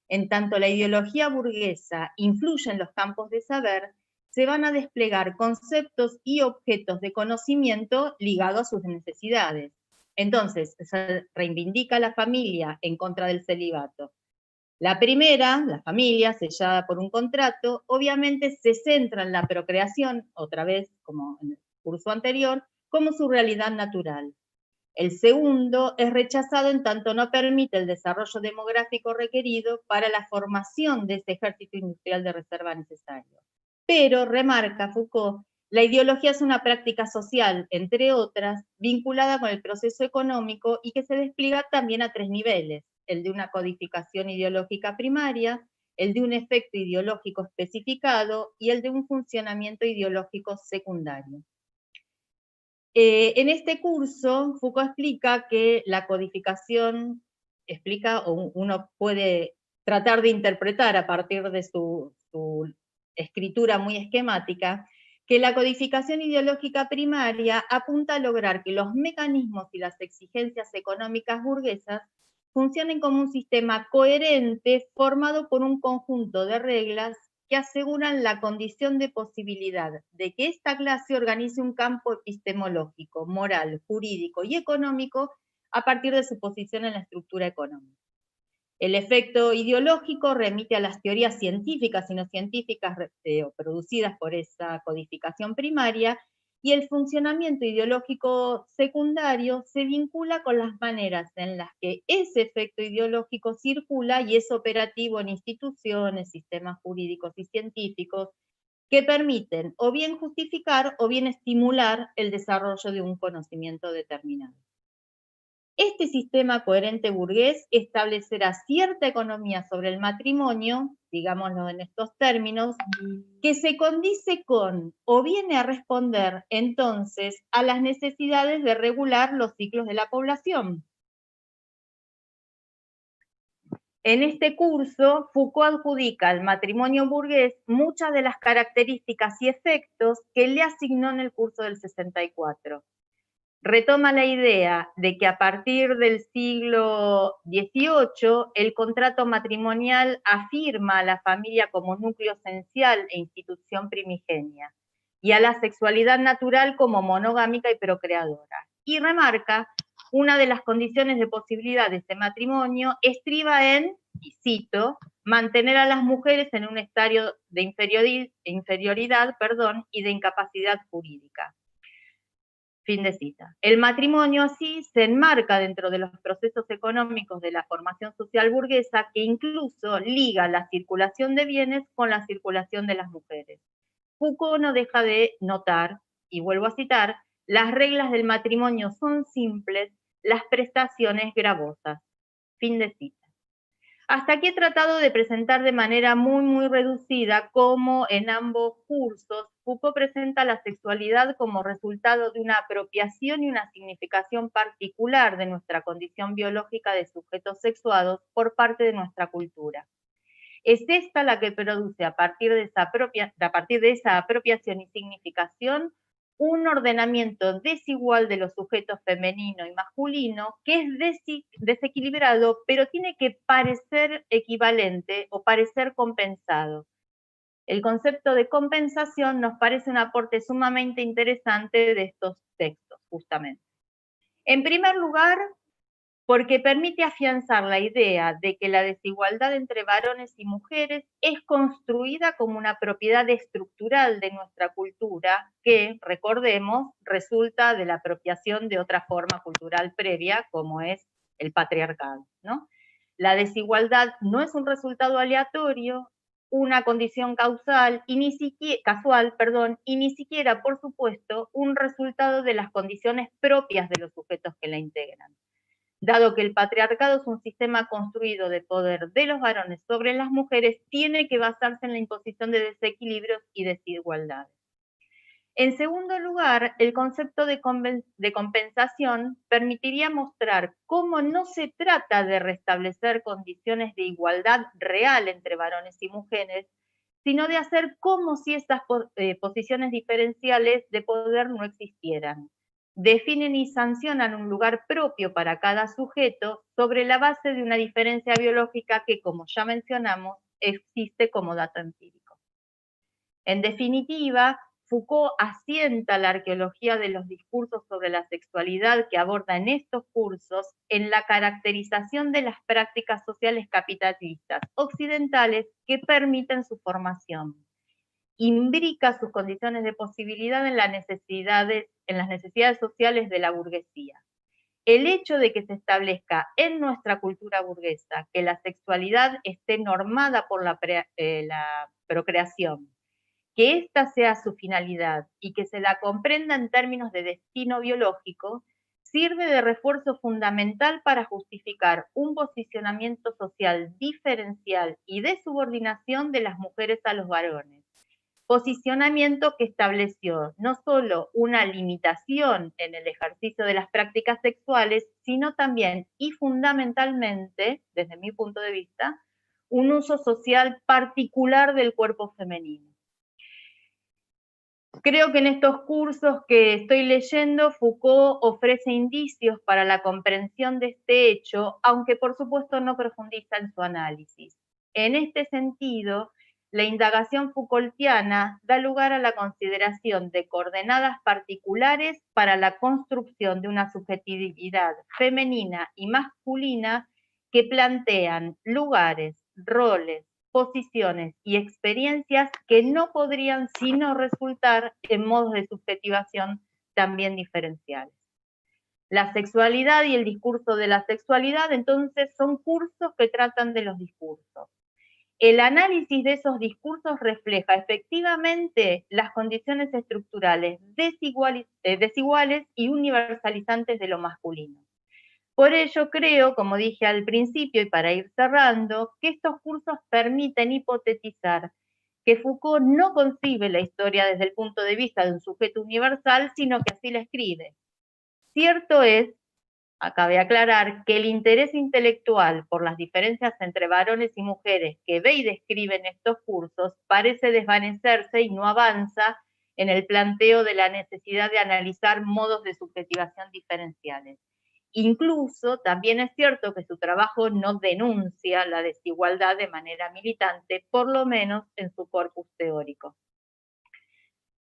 En tanto la ideología burguesa influye en los campos de saber, se van a desplegar conceptos y objetos de conocimiento ligados a sus necesidades. Entonces, se reivindica la familia en contra del celibato. La primera, la familia, sellada por un contrato, obviamente se centra en la procreación, otra vez, como en el curso anterior, como su realidad natural. El segundo es rechazado en tanto no permite el desarrollo demográfico requerido para la formación de ese ejército industrial de reserva necesario. Pero, remarca Foucault, la ideología es una práctica social, entre otras, vinculada con el proceso económico y que se despliega también a tres niveles: el de una codificación ideológica primaria, el de un efecto ideológico especificado y el de un funcionamiento ideológico secundario. En este curso, Foucault explica que la codificación o uno puede tratar de interpretar a partir de su escritura muy esquemática, que la codificación ideológica primaria apunta a lograr que los mecanismos y las exigencias económicas burguesas funcionen como un sistema coherente formado por un conjunto de reglas que aseguran la condición de posibilidad de que esta clase organice un campo epistemológico, moral, jurídico y económico a partir de su posición en la estructura económica. El efecto ideológico remite a las teorías científicas y no científicas producidas por esa codificación primaria, y el funcionamiento ideológico secundario se vincula con las maneras en las que ese efecto ideológico circula y es operativo en instituciones, sistemas jurídicos y científicos que permiten o bien justificar o bien estimular el desarrollo de un conocimiento determinado. Este sistema coherente burgués establecerá cierta economía sobre el matrimonio, digámoslo en estos términos, que se condice con o viene a responder entonces a las necesidades de regular los ciclos de la población. En este curso, Foucault adjudica al matrimonio burgués muchas de las características y efectos que le asignó en el curso del 64. Retoma la idea de que a partir del siglo XVIII el contrato matrimonial afirma a la familia como núcleo esencial e institución primigenia, y a la sexualidad natural como monogámica y procreadora. y remarca: una de las condiciones de posibilidad de este matrimonio estriba en, y cito, mantener a las mujeres en un estadio de inferioridad, y de incapacidad jurídica. Fin de cita. El matrimonio así se enmarca dentro de los procesos económicos de la formación social burguesa, que incluso liga la circulación de bienes con la circulación de las mujeres. Foucault no deja de notar, y vuelvo a citar: las reglas del matrimonio son simples, las prestaciones gravosas. Fin de cita. Hasta aquí he tratado de presentar de manera muy reducida cómo en ambos cursos Foucault presenta la sexualidad como resultado de una apropiación y una significación particular de nuestra condición biológica de sujetos sexuados por parte de nuestra cultura. Es esta la que produce, a partir de esa apropiación y significación, un ordenamiento desigual de los sujetos femenino y masculino, que es desequilibrado, pero tiene que parecer equivalente o parecer compensado. El concepto de compensación nos parece un aporte sumamente interesante de estos textos, justamente. En primer lugar, porque permite afianzar la idea de que la desigualdad entre varones y mujeres es construida como una propiedad estructural de nuestra cultura que, recordemos, resulta de la apropiación de otra forma cultural previa, como es el patriarcado, ¿no? La desigualdad no es un resultado aleatorio, una condición casual, y ni siquiera, por supuesto, un resultado de las condiciones propias de los sujetos que la integran. Dado que el patriarcado es un sistema construido de poder de los varones sobre las mujeres, tiene que basarse en la imposición de desequilibrios y desigualdades. En segundo lugar, el concepto de compensación permitiría mostrar cómo no se trata de restablecer condiciones de igualdad real entre varones y mujeres, sino de hacer como si estas posiciones diferenciales de poder no existieran. Definen y sancionan un lugar propio para cada sujeto sobre la base de una diferencia biológica que, como ya mencionamos, existe como dato empírico. En definitiva, Foucault asienta la arqueología de los discursos sobre la sexualidad que aborda en estos cursos en la caracterización de las prácticas sociales capitalistas occidentales que permiten su formación. Imbrica sus condiciones de posibilidad en las necesidades sociales de la burguesía. El hecho de que se establezca en nuestra cultura burguesa que la sexualidad esté normada por la procreación, que ésta sea su finalidad y que se la comprenda en términos de destino biológico, sirve de refuerzo fundamental para justificar un posicionamiento social diferencial y de subordinación de las mujeres a los varones. Posicionamiento que estableció no solo una limitación en el ejercicio de las prácticas sexuales, sino también y fundamentalmente, desde mi punto de vista, un uso social particular del cuerpo femenino. Creo que en estos cursos que estoy leyendo, Foucault ofrece indicios para la comprensión de este hecho, aunque por supuesto no profundiza en su análisis. En este sentido, la indagación Foucaultiana da lugar a la consideración de coordenadas particulares para la construcción de una subjetividad femenina y masculina que plantean lugares, roles, posiciones y experiencias que no podrían sino resultar en modos de subjetivación también diferenciales. La sexualidad y el discurso de la sexualidad, entonces, son cursos que tratan de los discursos. El análisis de esos discursos refleja efectivamente las condiciones estructurales desiguales y universalizantes de lo masculino. Por ello creo, como dije al principio y para ir cerrando, que estos cursos permiten hipotetizar que Foucault no concibe la historia desde el punto de vista de un sujeto universal, sino que así la escribe. Cierto es, cabe aclarar, que el interés intelectual por las diferencias entre varones y mujeres que ve y describe en estos cursos parece desvanecerse y no avanza en el planteo de la necesidad de analizar modos de subjetivación diferenciales. Incluso también es cierto que su trabajo no denuncia la desigualdad de manera militante, por lo menos en su corpus teórico.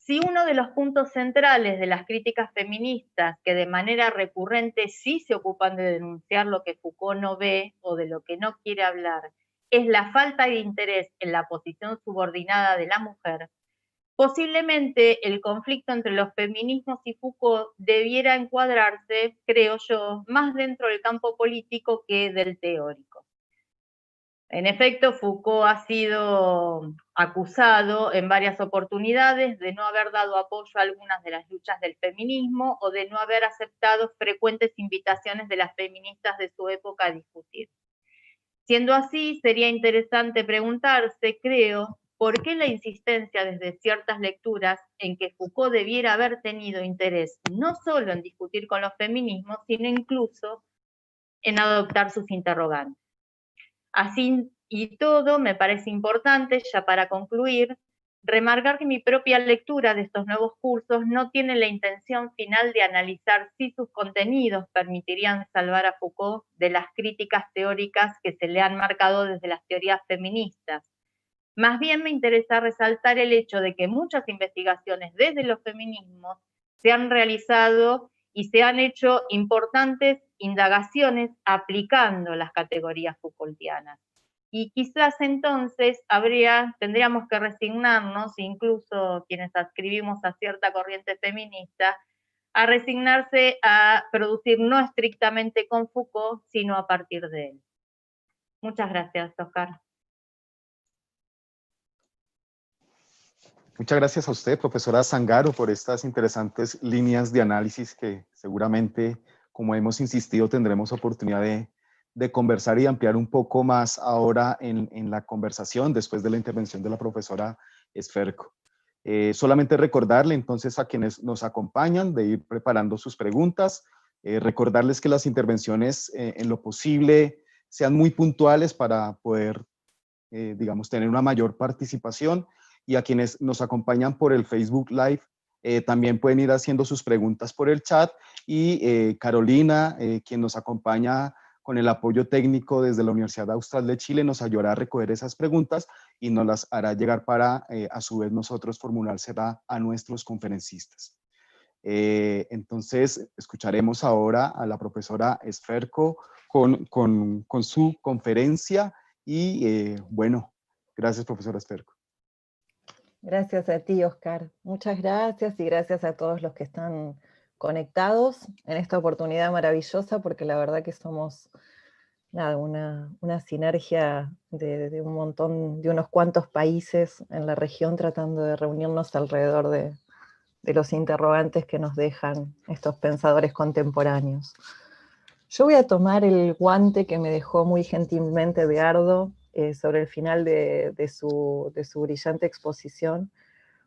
Si uno de los puntos centrales de las críticas feministas, que de manera recurrente sí se ocupan de denunciar lo que Foucault no ve o de lo que no quiere hablar, es la falta de interés en la posición subordinada de la mujer, posiblemente el conflicto entre los feminismos y Foucault debiera encuadrarse, creo yo, más dentro del campo político que del teórico. En efecto, Foucault ha sido acusado en varias oportunidades de no haber dado apoyo a algunas de las luchas del feminismo o de no haber aceptado frecuentes invitaciones de las feministas de su época a discutir. Siendo así, sería interesante preguntarse, creo, por qué la insistencia desde ciertas lecturas en que Foucault debiera haber tenido interés no solo en discutir con los feminismos, sino incluso en adoptar sus interrogantes. Así y todo, me parece importante, ya para concluir, remarcar que mi propia lectura de estos nuevos cursos no tiene la intención final de analizar si sus contenidos permitirían salvar a Foucault de las críticas teóricas que se le han marcado desde las teorías feministas. Más bien me interesa resaltar el hecho de que muchas investigaciones desde los feminismos se han realizado y se han hecho importantes indagaciones aplicando las categorías Foucaultianas. Y quizás entonces tendríamos que resignarnos, incluso quienes adscribimos a cierta corriente feminista, a resignarse a producir no estrictamente con Foucault, sino a partir de él. Muchas gracias, Oscar. Muchas gracias a usted, profesora Zangaro, por estas interesantes líneas de análisis que seguramente, como hemos insistido, tendremos oportunidad de conversar y ampliar un poco más ahora en la conversación después de la intervención de la profesora Esferco. Solamente recordarle entonces a quienes nos acompañan de ir preparando sus preguntas, recordarles que las intervenciones en lo posible sean muy puntuales para poder, digamos, tener una mayor participación, y a quienes nos acompañan por el Facebook Live también pueden ir haciendo sus preguntas por el chat, y Carolina, quien nos acompaña con el apoyo técnico desde la Universidad Austral de Chile, nos ayudará a recoger esas preguntas y nos las hará llegar para, a su vez, nosotros formulárselas a nuestros conferencistas. Entonces, escucharemos ahora a la profesora Esferco con su conferencia y, bueno, gracias, profesora Esferco. Gracias a ti, Oscar. Muchas gracias y gracias a todos los que están conectados en esta oportunidad maravillosa, porque la verdad que somos nada, una sinergia de un montón, de unos cuantos países en la región tratando de reunirnos alrededor de los interrogantes que nos dejan estos pensadores contemporáneos. Yo voy a tomar el guante que me dejó muy gentilmente Edgardo sobre el final de su brillante exposición,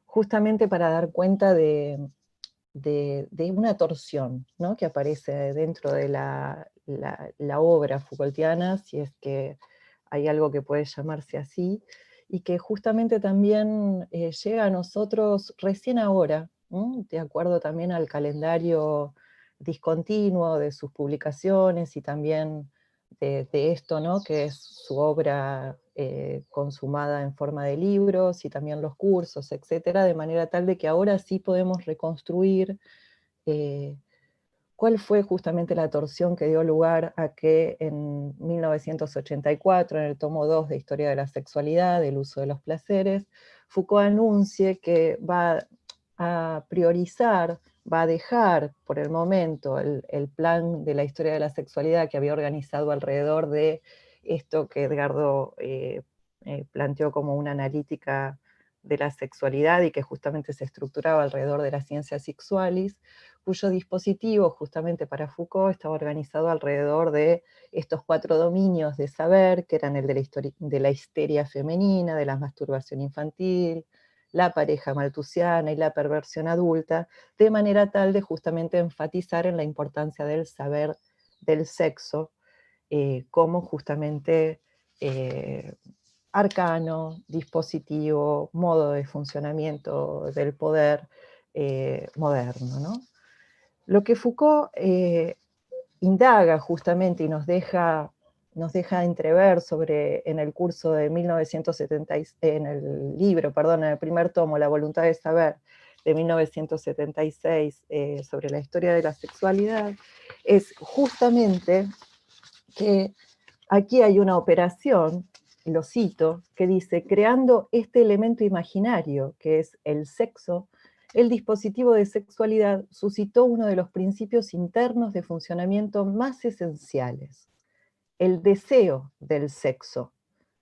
justamente para dar cuenta de una torsión, ¿no?, que aparece dentro de la obra Foucaultiana, si es que hay algo que puede llamarse así, y que justamente también llega a nosotros recién ahora, de acuerdo también al calendario discontinuo de sus publicaciones y también de esto, ¿no?, que es su obra consumada en forma de libros y también los cursos, etcétera, de manera tal de que ahora sí podemos reconstruir cuál fue justamente la torsión que dio lugar a que en 1984, en el tomo 2 de Historia de la Sexualidad, del uso de los placeres, Foucault anuncie que va a priorizar, va a dejar por el momento el plan de la historia de la sexualidad que había organizado alrededor de esto que Edgardo planteó como una analítica de la sexualidad y que justamente se estructuraba alrededor de la ciencia sexualis, cuyo dispositivo justamente para Foucault estaba organizado alrededor de estos 4 dominios de saber, que eran el de la histeria femenina, de la masturbación infantil, la pareja malthusiana y la perversión adulta, de manera tal de justamente enfatizar en la importancia del saber del sexo como justamente arcano, dispositivo, modo de funcionamiento del poder moderno, ¿no? Lo que Foucault indaga justamente y nos deja entrever en el curso de 1970, en el libro, perdón, en el primer tomo, La voluntad de saber, de 1976 sobre la historia de la sexualidad, es justamente que aquí hay una operación, lo cito, que dice: creando este elemento imaginario, que es el sexo, el dispositivo de sexualidad suscitó uno de los principios internos de funcionamiento más esenciales: el deseo del sexo,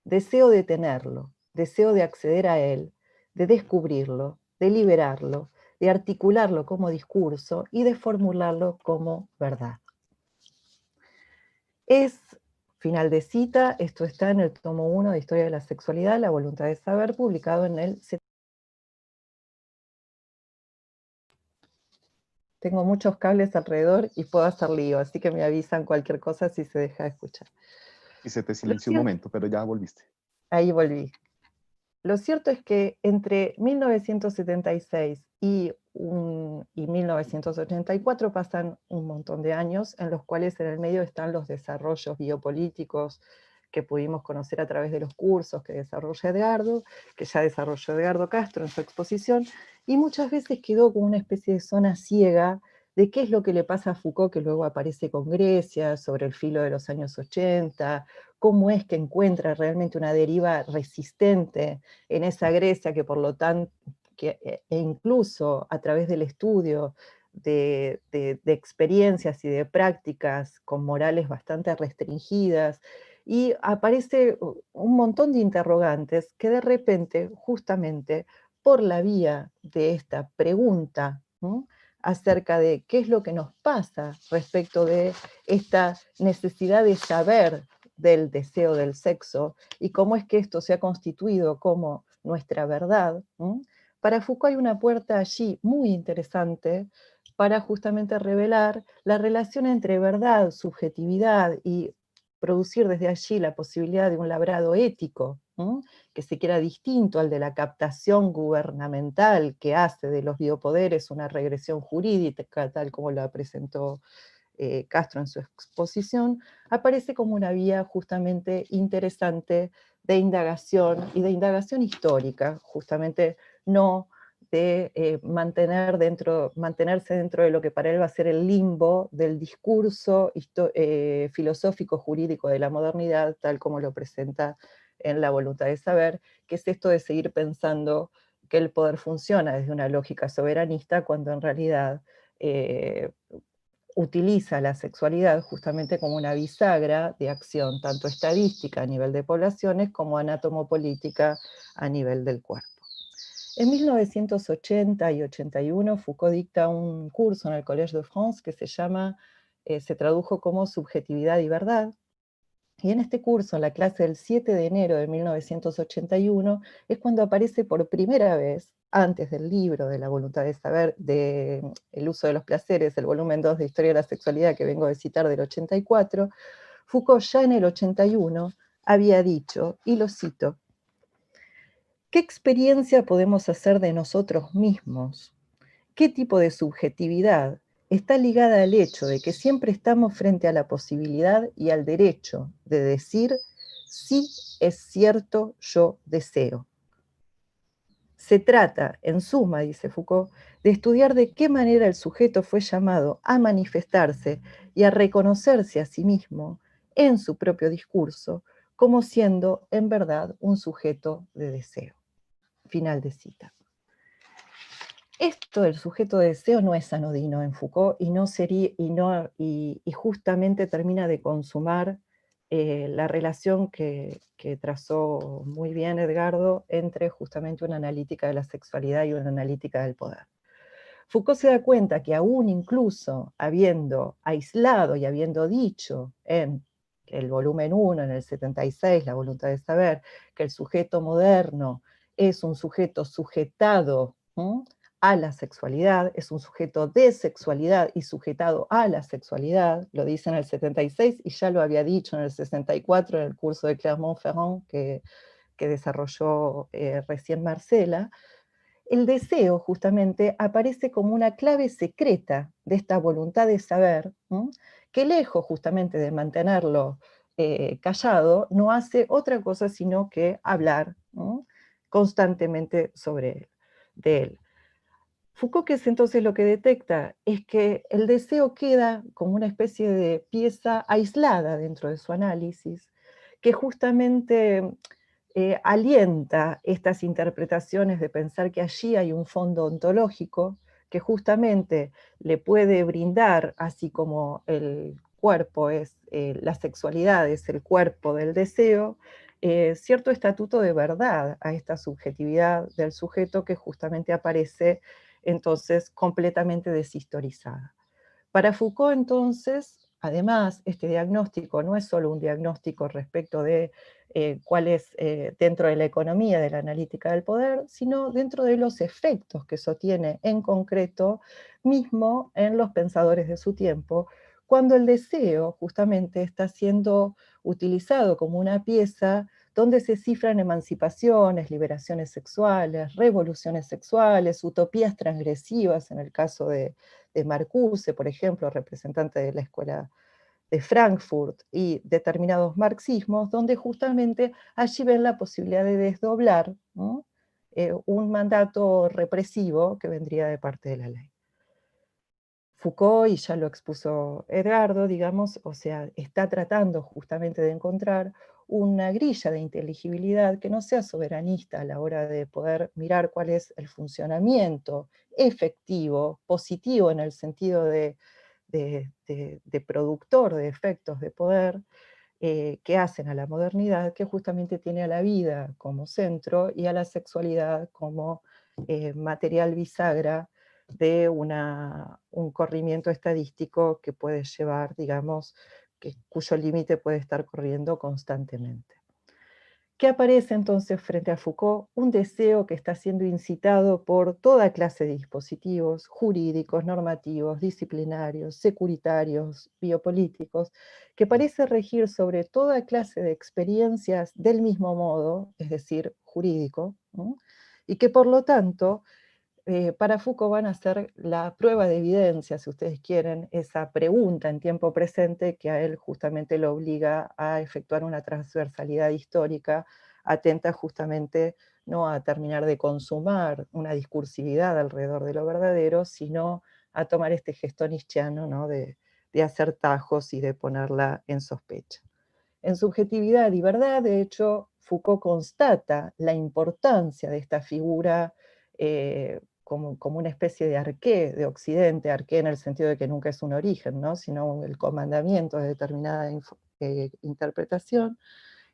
deseo de tenerlo, deseo de acceder a él, de descubrirlo, de liberarlo, de articularlo como discurso y de formularlo como verdad. Es, final de cita, esto está en el tomo 1 de Historia de la Sexualidad, La Voluntad de Saber, publicado en el... Tengo muchos cables alrededor y puedo hacer lío, así que me avisan cualquier cosa si se deja de escuchar. Y se te silenció un momento, pero ya volviste. Ahí volví. Lo cierto es que entre 1976 y 1984 pasan un montón de años en los cuales en el medio están los desarrollos biopolíticos que pudimos conocer a través de los cursos que desarrolla Edgardo, que ya desarrolló Edgardo Castro en su exposición, y muchas veces quedó como una especie de zona ciega de qué es lo que le pasa a Foucault, que luego aparece con Grecia, sobre el filo de los años 80, cómo es que encuentra realmente una deriva resistente en esa Grecia que por lo tanto, e incluso a través del estudio de experiencias y de prácticas con morales bastante restringidas, y aparece un montón de interrogantes que de repente, justamente por la vía de esta pregunta, ¿no?, acerca de qué es lo que nos pasa respecto de esta necesidad de saber del deseo del sexo y cómo es que esto se ha constituido como nuestra verdad, ¿no? Para Foucault hay una puerta allí muy interesante para justamente revelar la relación entre verdad, subjetividad y producir desde allí la posibilidad de un labrado ético, ¿no?, que se quiera distinto al de la captación gubernamental que hace de los biopoderes una regresión jurídica, tal como la presentó Castro en su exposición, aparece como una vía justamente interesante de indagación y de indagación histórica, justamente no de mantenerse dentro de lo que para él va a ser el limbo del discurso filosófico jurídico de la modernidad, tal como lo presenta en La Voluntad de Saber, que es esto de seguir pensando que el poder funciona desde una lógica soberanista, cuando en realidad utiliza la sexualidad justamente como una bisagra de acción, tanto estadística a nivel de poblaciones como anatomopolítica a nivel del cuerpo. En 1980 y 81 Foucault dicta un curso en el Collège de France que se tradujo como Subjetividad y Verdad, y en este curso, en la clase del 7 de enero de 1981, es cuando aparece por primera vez, antes del libro de La Voluntad de Saber, de El uso de los placeres, el volumen 2 de Historia de la Sexualidad que vengo de citar del 84, Foucault ya en el 81 había dicho, y lo cito: ¿qué experiencia podemos hacer de nosotros mismos? ¿Qué tipo de subjetividad está ligada al hecho de que siempre estamos frente a la posibilidad y al derecho de decir sí, es cierto, yo deseo? Se trata, en suma, dice Foucault, de estudiar de qué manera el sujeto fue llamado a manifestarse y a reconocerse a sí mismo en su propio discurso como siendo en verdad un sujeto de deseo. Final de cita. Esto del sujeto de deseo no es anodino en Foucault y justamente termina de consumar la relación que trazó muy bien Edgardo entre justamente una analítica de la sexualidad y una analítica del poder. Foucault se da cuenta que aún incluso habiendo aislado y habiendo dicho en el volumen 1, en el 76, La Voluntad de Saber, que el sujeto moderno es un sujeto sujetado a la sexualidad, es un sujeto de sexualidad y sujetado a la sexualidad, lo dice en el 76 y ya lo había dicho en el 64 en el curso de Clermont-Ferrand que desarrolló recién Marcela. El deseo justamente aparece como una clave secreta de esta voluntad de saber, que lejos justamente de mantenerlo callado, no hace otra cosa sino que hablar constantemente de él. Foucault, ¿qué es entonces lo que detecta? Es que el deseo queda como una especie de pieza aislada dentro de su análisis, que justamente alienta estas interpretaciones de pensar que allí hay un fondo ontológico que justamente le puede brindar, así como el cuerpo es, la sexualidad es el cuerpo del deseo, cierto estatuto de verdad a esta subjetividad del sujeto que justamente aparece entonces completamente deshistorizada. Para Foucault, entonces, además, este diagnóstico no es solo un diagnóstico respecto de cuál es dentro de la economía de la analítica del poder, sino dentro de los efectos que eso tiene en concreto mismo en los pensadores de su tiempo, cuando el deseo justamente está siendo utilizado como una pieza donde se cifran emancipaciones, liberaciones sexuales, revoluciones sexuales, utopías transgresivas, en el caso de Marcuse, por ejemplo, representante de la escuela de Frankfurt, y determinados marxismos, donde justamente allí ven la posibilidad de desdoblar, ¿no? Un mandato represivo que vendría de parte de la ley. Foucault, y ya lo expuso Edgardo, digamos, o sea, está tratando justamente de encontrar una grilla de inteligibilidad que no sea soberanista a la hora de poder mirar cuál es el funcionamiento efectivo, positivo en el sentido de productor de efectos de poder, que hacen a la modernidad, que justamente tiene a la vida como centro y a la sexualidad como material bisagra de un corrimiento estadístico que puede llevar, digamos, cuyo límite puede estar corriendo constantemente. ¿Qué aparece entonces frente a Foucault? Un deseo que está siendo incitado por toda clase de dispositivos jurídicos, normativos, disciplinarios, securitarios, biopolíticos, que parece regir sobre toda clase de experiencias del mismo modo, es decir, jurídico, ¿no? Y que por lo tanto para Foucault van a ser la prueba de evidencia, si ustedes quieren, esa pregunta en tiempo presente que a él justamente lo obliga a efectuar una transversalidad histórica atenta justamente no a terminar de consumar una discursividad alrededor de lo verdadero, sino a tomar este gesto nietzscheano, ¿no? de hacer tajos y de ponerla en sospecha. En Subjetividad y Verdad, de hecho, Foucault constata la importancia de esta figura como una especie de arqué de Occidente, arqué en el sentido de que nunca es un origen, ¿no? Sino el comandamiento de determinada interpretación,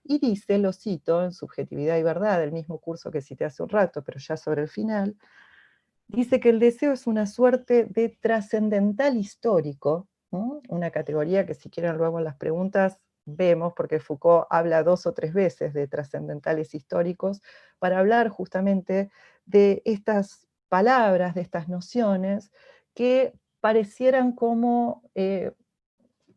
y dice, lo cito, en Subjetividad y Verdad, el mismo curso que cité hace un rato, pero ya sobre el final, dice que el deseo es una suerte de trascendental histórico, ¿no? Una categoría que si quieren luego en las preguntas vemos, porque Foucault habla 2 o 3 veces de trascendentales históricos, para hablar justamente de estas palabras, de estas nociones, que parecieran como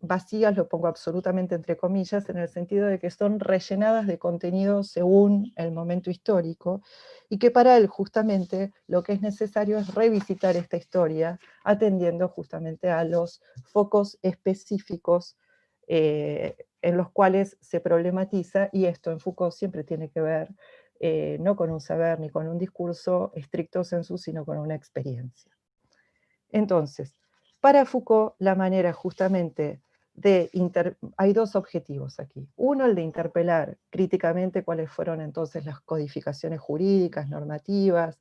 vacías, lo pongo absolutamente entre comillas, en el sentido de que son rellenadas de contenido según el momento histórico, y que para él justamente lo que es necesario es revisitar esta historia, atendiendo justamente a los focos específicos en los cuales se problematiza, y esto en Foucault siempre tiene que ver no con un saber ni con un discurso estricto sensu, sino con una experiencia. Entonces, para Foucault, la manera justamente hay 2 objetivos aquí. Uno, el de interpelar críticamente cuáles fueron entonces las codificaciones jurídicas, normativas,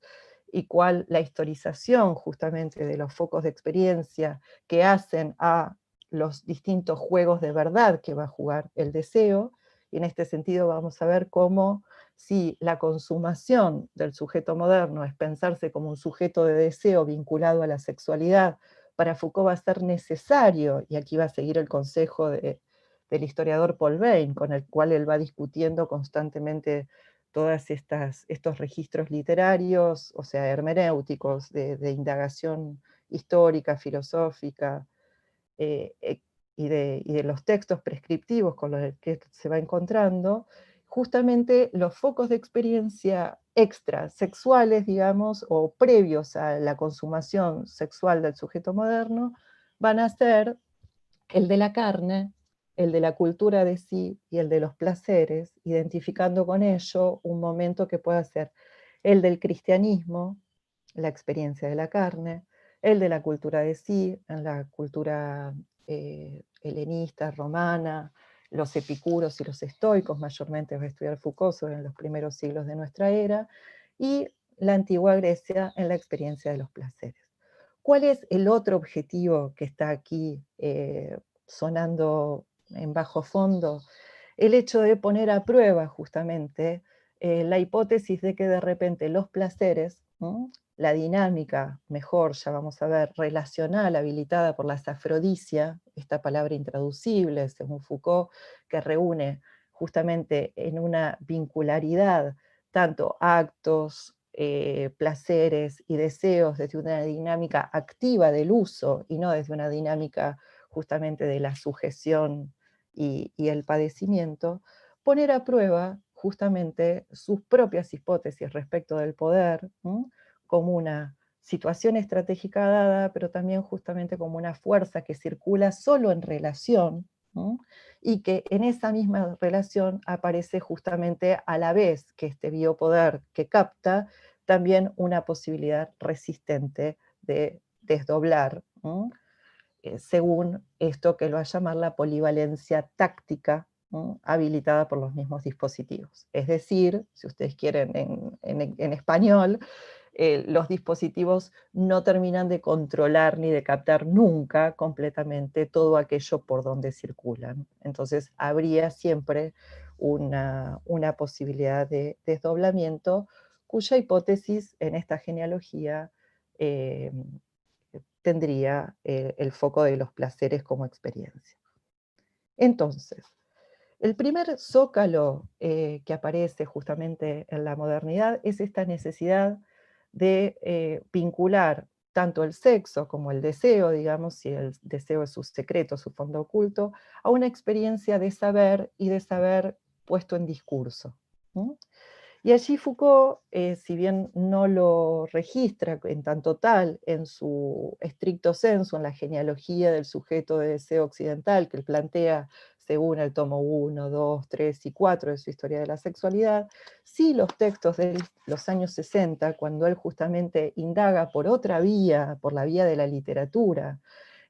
y cuál la historización justamente de los focos de experiencia que hacen a los distintos juegos de verdad que va a jugar el deseo, y en este sentido vamos a ver cómo si la consumación del sujeto moderno es pensarse como un sujeto de deseo vinculado a la sexualidad, para Foucault va a ser necesario, y aquí va a seguir el consejo del historiador Paul Bain, con el cual él va discutiendo constantemente todos estos registros literarios, o sea, hermenéuticos, de indagación histórica, filosófica, y de los textos prescriptivos con los que se va encontrando, justamente los focos de experiencia extra sexuales, digamos, o previos a la consumación sexual del sujeto moderno, van a ser el de la carne, el de la cultura de sí y el de los placeres, identificando con ello un momento que pueda ser el del cristianismo, la experiencia de la carne, el de la cultura de sí, en la cultura helenista, romana, los epicuros y los estoicos, mayormente va a estudiar Foucault en los primeros siglos de nuestra era, y la antigua Grecia en la experiencia de los placeres. ¿Cuál es el otro objetivo que está aquí sonando en bajo fondo? El hecho de poner a prueba justamente la hipótesis de que de repente los placeres, ¿no?, la dinámica, mejor, ya vamos a ver, relacional habilitada por la safrodicia, esta palabra intraducible, según Foucault, que reúne justamente en una vincularidad tanto actos, placeres y deseos desde una dinámica activa del uso y no desde una dinámica justamente de la sujeción y el padecimiento, poner a prueba justamente sus propias hipótesis respecto del poder, ¿m?, como una situación estratégica dada, pero también justamente como una fuerza que circula solo en relación, ¿m?, y que en esa misma relación aparece justamente a la vez que este biopoder que capta, también una posibilidad resistente de desdoblar, ¿m?, según esto que lo va a llamar la polivalencia táctica, ¿no?, habilitada por los mismos dispositivos. Es decir, si ustedes quieren en español, los dispositivos no terminan de controlar ni de captar nunca completamente todo aquello por donde circulan. Entonces habría siempre una posibilidad de desdoblamiento, cuya hipótesis en esta genealogía tendría el foco de los placeres como experiencia. Entonces, el primer zócalo que aparece justamente en la modernidad es esta necesidad de vincular tanto el sexo como el deseo, digamos, si el deseo es su secreto, su fondo oculto, a una experiencia de saber y de saber puesto en discurso. Y allí Foucault, si bien no lo registra en tanto tal en su estricto sensu, en la genealogía del sujeto de deseo occidental que él plantea según el tomo 1, 2, 3 y 4 de su Historia de la Sexualidad, sí los textos de los años 60, cuando él justamente indaga por otra vía, por la vía de la literatura,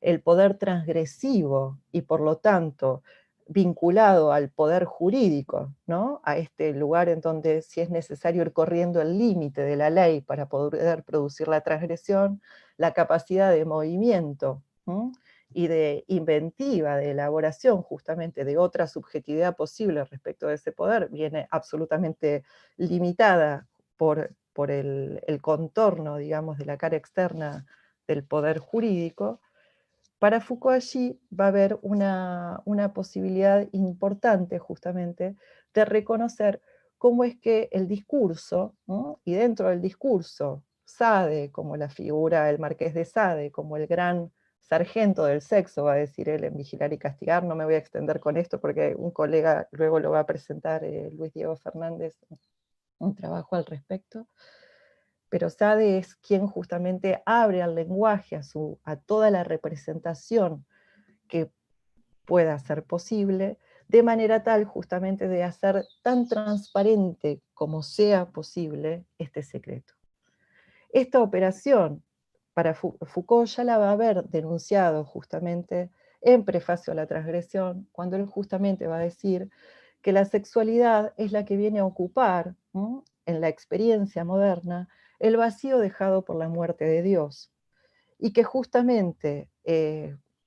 el poder transgresivo y por lo tanto vinculado al poder jurídico, ¿no?, a este lugar en donde si es necesario ir corriendo el límite de la ley para poder producir la transgresión, la capacidad de movimiento, ¿m?, y de inventiva, de elaboración justamente de otra subjetividad posible respecto de ese poder, viene absolutamente limitada por el contorno, digamos, de la cara externa del poder jurídico. Para Foucault allí va a haber una posibilidad importante justamente de reconocer cómo es que el discurso, ¿no?, y dentro del discurso, Sade, como la figura del Marqués de Sade, como el gran sargento del sexo, va a decir él en Vigilar y Castigar, no me voy a extender con esto porque un colega luego lo va a presentar, Luis Diego Fernández, un trabajo al respecto. Pero Sade es quien justamente abre al lenguaje, a toda la representación que pueda ser posible, de manera tal justamente de hacer tan transparente como sea posible este secreto. Esta operación, para Foucault ya la va a haber denunciado justamente en Prefacio a la transgresión, cuando él justamente va a decir que la sexualidad es la que viene a ocupar, ¿no?, en la experiencia moderna, el vacío dejado por la muerte de Dios, y que justamente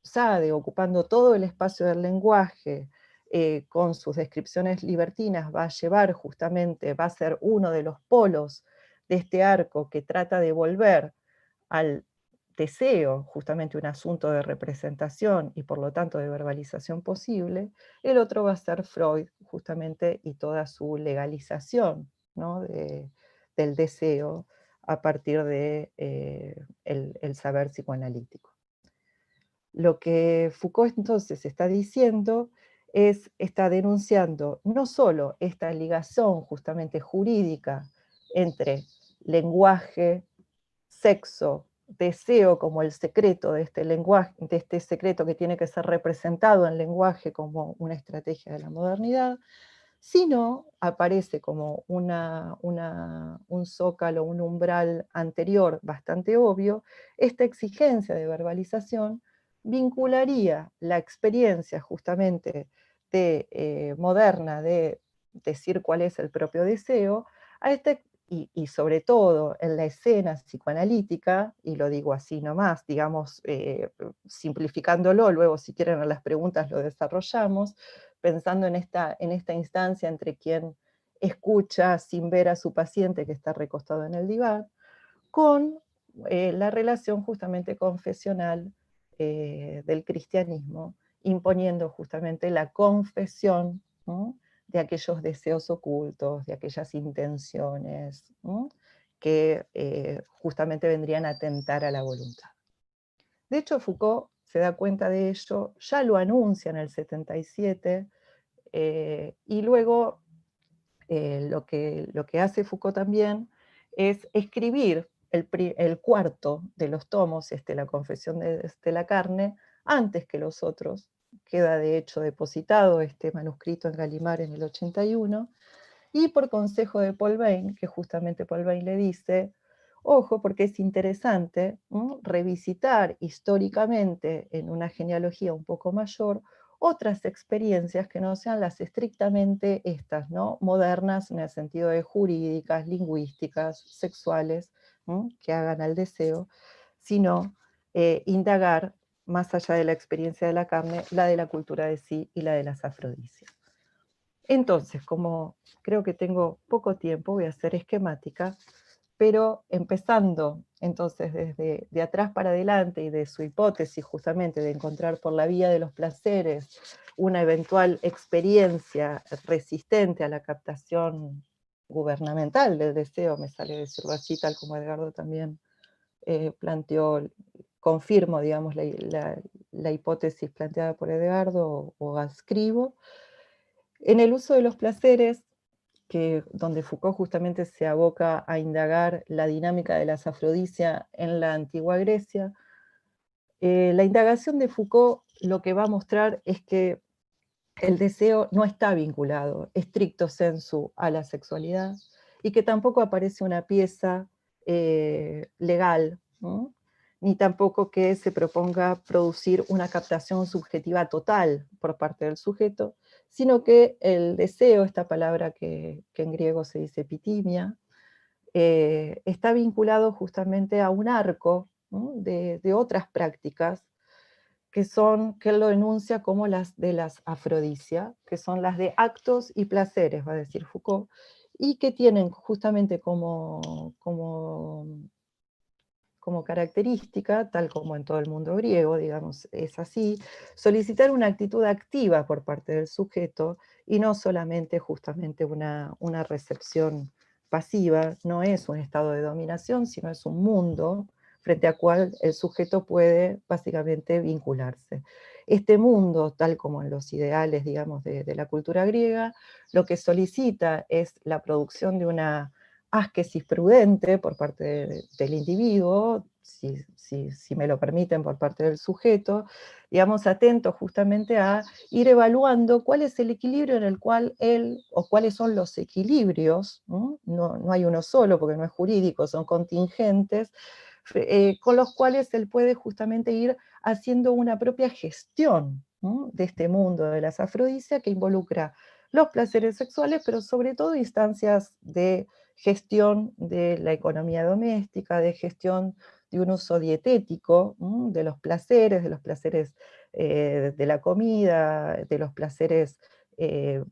Sade, ocupando todo el espacio del lenguaje, con sus descripciones libertinas, va a llevar justamente, va a ser uno de los polos de este arco que trata de volver al deseo, justamente un asunto de representación y por lo tanto de verbalización posible. El otro va a ser Freud, justamente, y toda su legalización, ¿no?, del deseo a partir de el saber psicoanalítico. Lo que Foucault entonces está diciendo está denunciando no solo esta ligación justamente jurídica entre lenguaje, sexo, deseo como el secreto de este lenguaje, de este secreto que tiene que ser representado en lenguaje como una estrategia de la modernidad, sino aparece como un zócalo, un umbral anterior bastante obvio. Esta exigencia de verbalización vincularía la experiencia justamente moderna de decir cuál es el propio deseo, a y sobre todo en la escena psicoanalítica, y lo digo así nomás, digamos, simplificándolo, luego si quieren en las preguntas lo desarrollamos, pensando en esta instancia entre quien escucha sin ver a su paciente que está recostado en el diván, con la relación justamente confesional del cristianismo, imponiendo justamente la confesión, ¿no?, de aquellos deseos ocultos, de aquellas intenciones, ¿no?, que justamente vendrían a atentar a la voluntad. De hecho, Foucault se da cuenta de ello, ya lo anuncia en el 77, y luego lo que hace Foucault también es escribir el cuarto de los tomos, la confesión de la carne, antes que los otros. Queda de hecho depositado este manuscrito en Gallimard en el 81, y por consejo de Paul Bain, que justamente Paul Bain le dice, ojo, porque es interesante revisitar históricamente en una genealogía un poco mayor otras experiencias que no sean las estrictamente estas, ¿no?, modernas en el sentido de jurídicas, lingüísticas, sexuales, que hagan al deseo, sino indagar más allá de la experiencia de la carne, la de la cultura de sí y la de las afrodisias. Entonces, como creo que tengo poco tiempo, voy a hacer esquemática, pero empezando entonces desde de atrás para adelante y de su hipótesis justamente de encontrar por la vía de los placeres una eventual experiencia resistente a la captación gubernamental del deseo, me sale decirlo así, tal como Edgardo también planteó, confirmo, digamos, la hipótesis planteada por Edgardo o adscribo. En el uso de los placeres, donde Foucault justamente se aboca a indagar la dinámica de las afrodisias en la antigua Grecia, la indagación de Foucault lo que va a mostrar es que el deseo no está vinculado stricto sensu a la sexualidad, y que tampoco aparece una pieza legal, ¿no?, ni tampoco que se proponga producir una captación subjetiva total por parte del sujeto, sino que el deseo, esta palabra que en griego se dice epitimia, está vinculado justamente a un arco, ¿no?, de otras prácticas que él lo enuncia como las de las afrodisias, que son las de actos y placeres, va a decir Foucault, y que tienen justamente como característica, tal como en todo el mundo griego, digamos, es así, solicitar una actitud activa por parte del sujeto y no solamente justamente una recepción pasiva. No es un estado de dominación, sino es un mundo frente al cual el sujeto puede básicamente vincularse. Este mundo, tal como en los ideales, digamos, de la cultura griega, lo que solicita es la producción de una ascesis prudente por parte del individuo, si me lo permiten, por parte del sujeto, digamos, atento justamente a ir evaluando cuál es el equilibrio en el cual él, o cuáles son los equilibrios, no hay uno solo porque no es jurídico, son contingentes, con los cuales él puede justamente ir haciendo una propia gestión de este mundo de las afrodisias que involucra los placeres sexuales, pero sobre todo instancias de gestión de la economía doméstica, de gestión de un uso dietético, de los placeres de la comida, de los placeres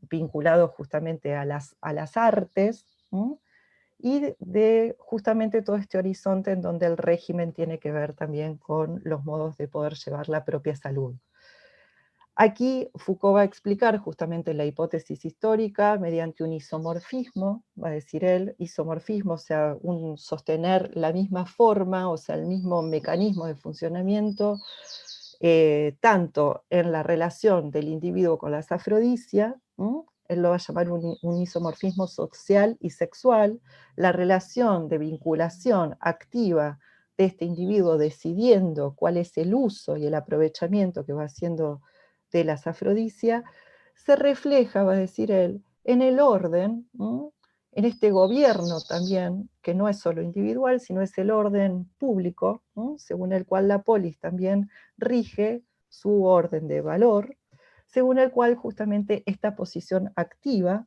vinculados justamente a las artes, y de justamente todo este horizonte en donde el régimen tiene que ver también con los modos de poder llevar la propia salud. Aquí Foucault va a explicar justamente la hipótesis histórica mediante un isomorfismo, va a decir él, isomorfismo, o sea, un sostener la misma forma, o sea, el mismo mecanismo de funcionamiento, tanto en la relación del individuo con las afrodisias, él lo va a llamar un isomorfismo social y sexual, la relación de vinculación activa de este individuo decidiendo cuál es el uso y el aprovechamiento que va haciendo de las afrodisias, se refleja, va a decir él, en el orden, en este gobierno también, que no es solo individual, sino es el orden público, según el cual la polis también rige su orden de valor, según el cual justamente esta posición activa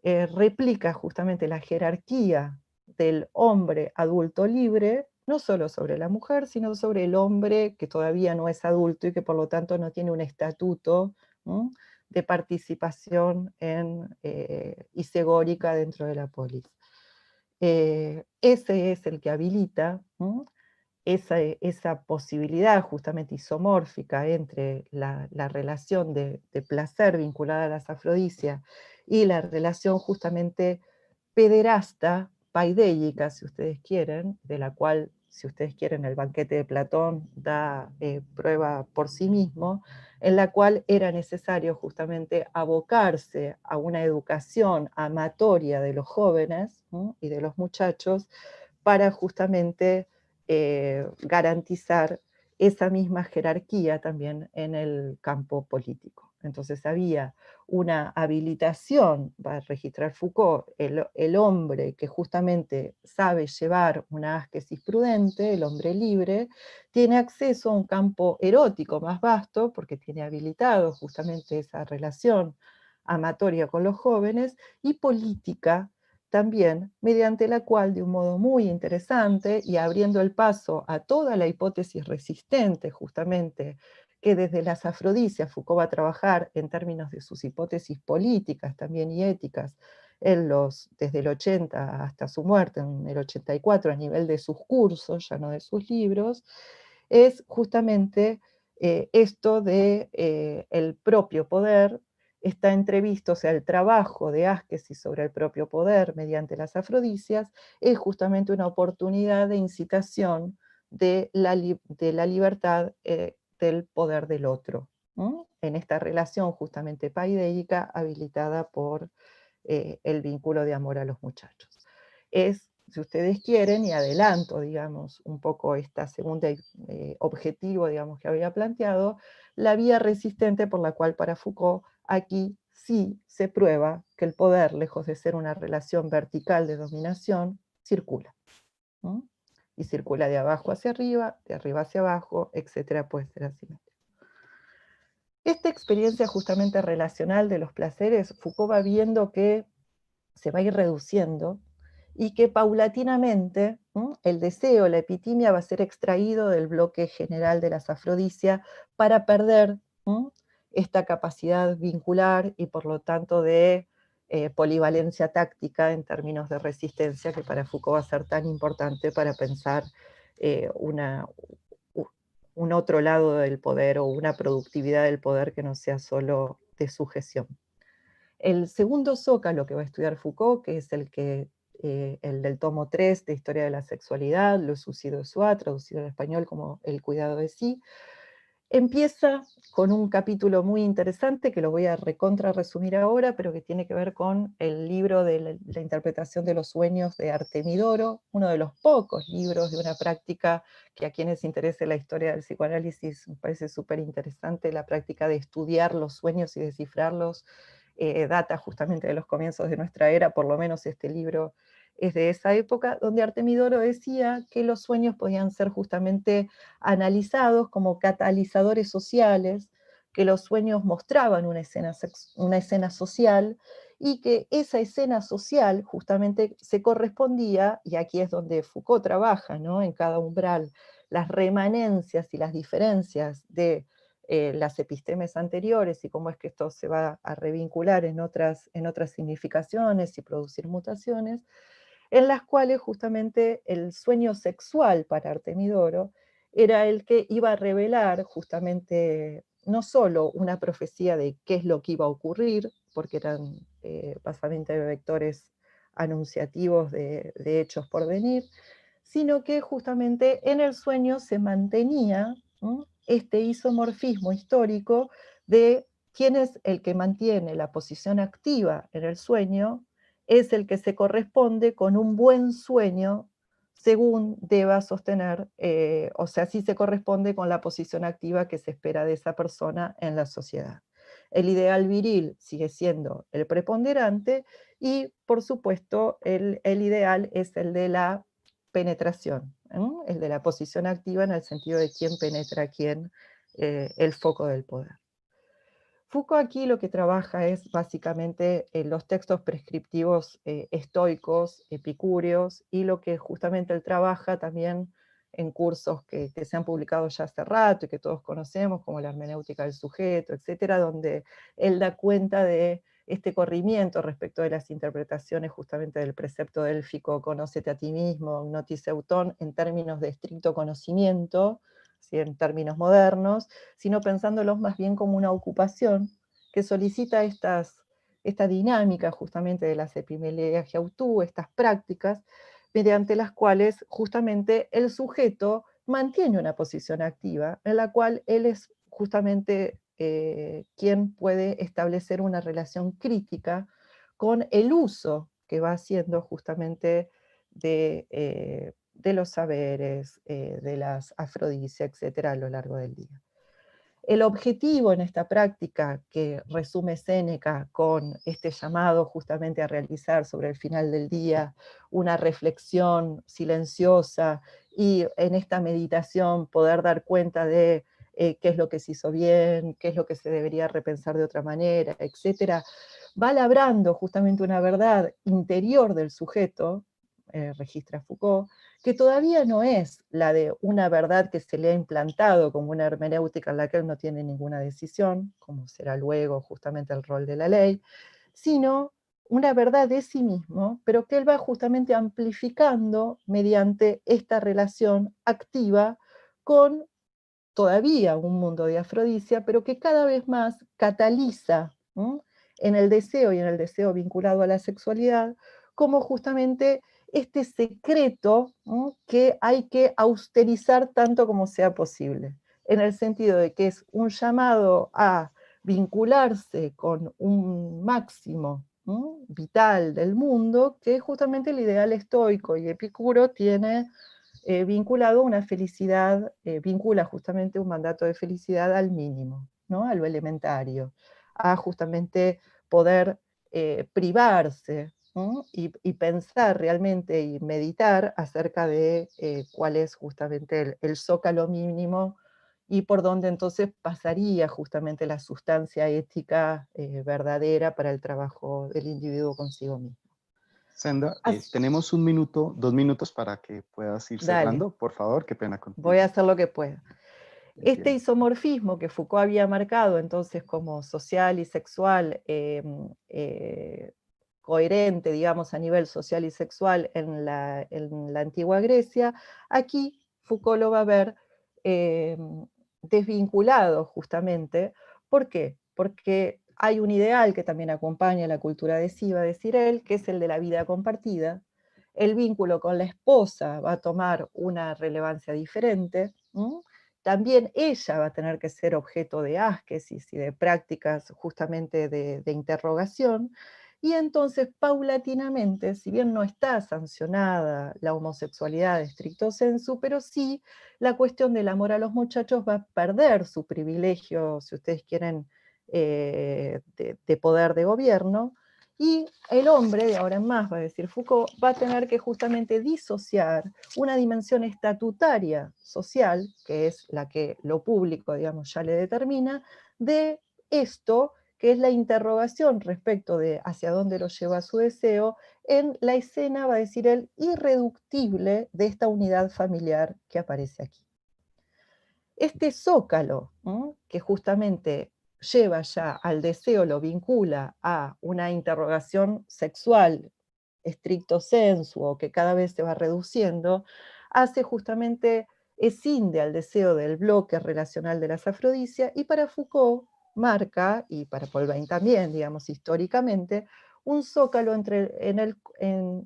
replica justamente la jerarquía del hombre adulto libre, no solo sobre la mujer, sino sobre el hombre que todavía no es adulto y que por lo tanto no tiene un estatuto de participación isegórica dentro de la polis. Ese es el que habilita esa posibilidad justamente isomórfica entre la relación de placer vinculada a las afrodisias y la relación justamente pederasta, paidéica, si ustedes quieren, de la cual, si ustedes quieren, el banquete de Platón da prueba por sí mismo, en la cual era necesario justamente abocarse a una educación amatoria de los jóvenes y de los muchachos para justamente garantizar esa misma jerarquía también en el campo político. Entonces había una habilitación, va a registrar Foucault, el hombre que justamente sabe llevar una ascesis prudente, el hombre libre, tiene acceso a un campo erótico más vasto, porque tiene habilitado justamente esa relación amatoria con los jóvenes, y política también, mediante la cual, de un modo muy interesante, y abriendo el paso a toda la hipótesis resistente justamente, que desde las afrodisias Foucault va a trabajar en términos de sus hipótesis políticas también y éticas, desde el 80 hasta su muerte, en el 84, a nivel de sus cursos, ya no de sus libros, es justamente esto de el propio poder. Está entrevisto, o sea, el trabajo de ascesis sobre el propio poder mediante las afrodisias es justamente una oportunidad de incitación de la libertad del poder del otro, en esta relación justamente paidéica habilitada por el vínculo de amor a los muchachos. Es, si ustedes quieren, y adelanto, digamos, un poco esta segunda objetivo, digamos, que había planteado, la vía resistente por la cual para Foucault aquí sí se prueba que el poder, lejos de ser una relación vertical de dominación, circula. Y circula de abajo hacia arriba, de arriba hacia abajo, etcétera, puede ser asimétrico. Esta experiencia justamente relacional de los placeres, Foucault va viendo que se va a ir reduciendo y que paulatinamente el deseo, la epitimia va a ser extraído del bloque general de las afrodisias para perder esta capacidad vincular y por lo tanto de polivalencia táctica en términos de resistencia, que para Foucault va a ser tan importante para pensar un otro lado del poder o una productividad del poder que no sea solo de sujeción. El segundo zócalo que va a estudiar Foucault, que es el del tomo 3 de Historia de la Sexualidad, Le Souci de Soi, traducido al español como El cuidado de sí, empieza con un capítulo muy interesante que lo voy a recontra resumir ahora, pero que tiene que ver con el libro de la interpretación de los sueños de Artemidoro, uno de los pocos libros de una práctica que a quienes interese la historia del psicoanálisis me parece súper interesante, la práctica de estudiar los sueños y descifrarlos, data justamente de los comienzos de nuestra era, por lo menos este libro es de esa época, donde Artemidoro decía que los sueños podían ser justamente analizados como catalizadores sociales, que los sueños mostraban una escena social y que esa escena social justamente se correspondía, y aquí es donde Foucault trabaja, ¿no? En cada umbral, las remanencias y las diferencias de las epistemes anteriores y cómo es que esto se va a revincular en otras significaciones y producir mutaciones, en las cuales justamente el sueño sexual para Artemidoro era el que iba a revelar justamente no solo una profecía de qué es lo que iba a ocurrir, porque eran básicamente vectores anunciativos de hechos por venir, sino que justamente en el sueño se mantenía este isomorfismo histórico de quién es el que mantiene la posición activa en el sueño, es el que se corresponde con un buen sueño según deba sostener, o sea, sí se corresponde con la posición activa que se espera de esa persona en la sociedad. el ideal viril sigue siendo el preponderante y, por supuesto, el ideal es el de la penetración, el de la posición activa en el sentido de quién penetra a quién, el foco del poder. Foucault aquí lo que trabaja es básicamente los textos prescriptivos estoicos, epicúreos, y lo que justamente él trabaja también en cursos que se han publicado ya hace rato y que todos conocemos, como la hermenéutica del sujeto, etcétera, donde él da cuenta de este corrimiento respecto de las interpretaciones justamente del precepto élfico, conócete a ti mismo, gnotis eutón, en términos de estricto conocimiento, ¿sí? En términos modernos, sino pensándolos más bien como una ocupación que solicita esta dinámica justamente de las epimeleas autú, estas prácticas, mediante las cuales justamente el sujeto mantiene una posición activa, en la cual él es justamente quien puede establecer una relación crítica con el uso que va haciendo justamente de los saberes, de las afrodisias, etcétera, a lo largo del día. El objetivo en esta práctica que resume Séneca con este llamado justamente a realizar sobre el final del día una reflexión silenciosa y en esta meditación poder dar cuenta de qué es lo que se hizo bien, qué es lo que se debería repensar de otra manera, etcétera, va labrando justamente una verdad interior del sujeto, registra Foucault, que todavía no es la de una verdad que se le ha implantado como una hermenéutica en la que él no tiene ninguna decisión, como será luego justamente el rol de la ley, sino una verdad de sí mismo, pero que él va justamente amplificando mediante esta relación activa con todavía un mundo de afrodisia, pero que cada vez más cataliza, ¿no?, en el deseo y en el deseo vinculado a la sexualidad, como justamente este secreto, ¿no?, que hay que austerizar tanto como sea posible, en el sentido de que es un llamado a vincularse con un máximo, ¿no?, vital del mundo, que justamente el ideal estoico y Epicuro tiene vinculado a una felicidad, vincula justamente un mandato de felicidad al mínimo, ¿no?, a lo elementario, a justamente poder privarse, ¿no?, y pensar realmente y meditar acerca de cuál es justamente el zócalo mínimo y por dónde entonces pasaría justamente la sustancia ética verdadera para el trabajo del individuo consigo mismo. Senda, Así, tenemos 1 minuto, 2 minutos para que puedas ir dale, cerrando. Por favor, qué pena voy contigo. a hacer lo que pueda. Este Entiendo. isomorfismo que Foucault había marcado entonces como social y sexual, coherente, digamos, a nivel social y sexual en la antigua Grecia, aquí Foucault lo va a ver desvinculado justamente. ¿Por qué? Porque hay un ideal que también acompaña la cultura de sí, va a decir él, que es el de la vida compartida. El vínculo con la esposa va a tomar una relevancia diferente. También ella va a tener que ser objeto de asquesis y de prácticas justamente de interrogación, y entonces paulatinamente, si bien no está sancionada la homosexualidad stricto sensu, pero sí la cuestión del amor a los muchachos va a perder su privilegio, si ustedes quieren, de poder de gobierno, y el hombre, de ahora en más, va a decir Foucault, va a tener que justamente disociar una dimensión estatutaria social, que es la que lo público, digamos, ya le determina, de esto, que es la interrogación respecto de hacia dónde lo lleva su deseo, en la escena, va a decir él, irreductible de esta unidad familiar que aparece aquí. Este zócalo, que justamente lleva ya al deseo, lo vincula a una interrogación sexual stricto sensu, o que cada vez se va reduciendo, hace justamente, escinde al deseo del bloque relacional de las afrodisias, y para Foucault marca, y para Paul Bain también, digamos, históricamente, un zócalo en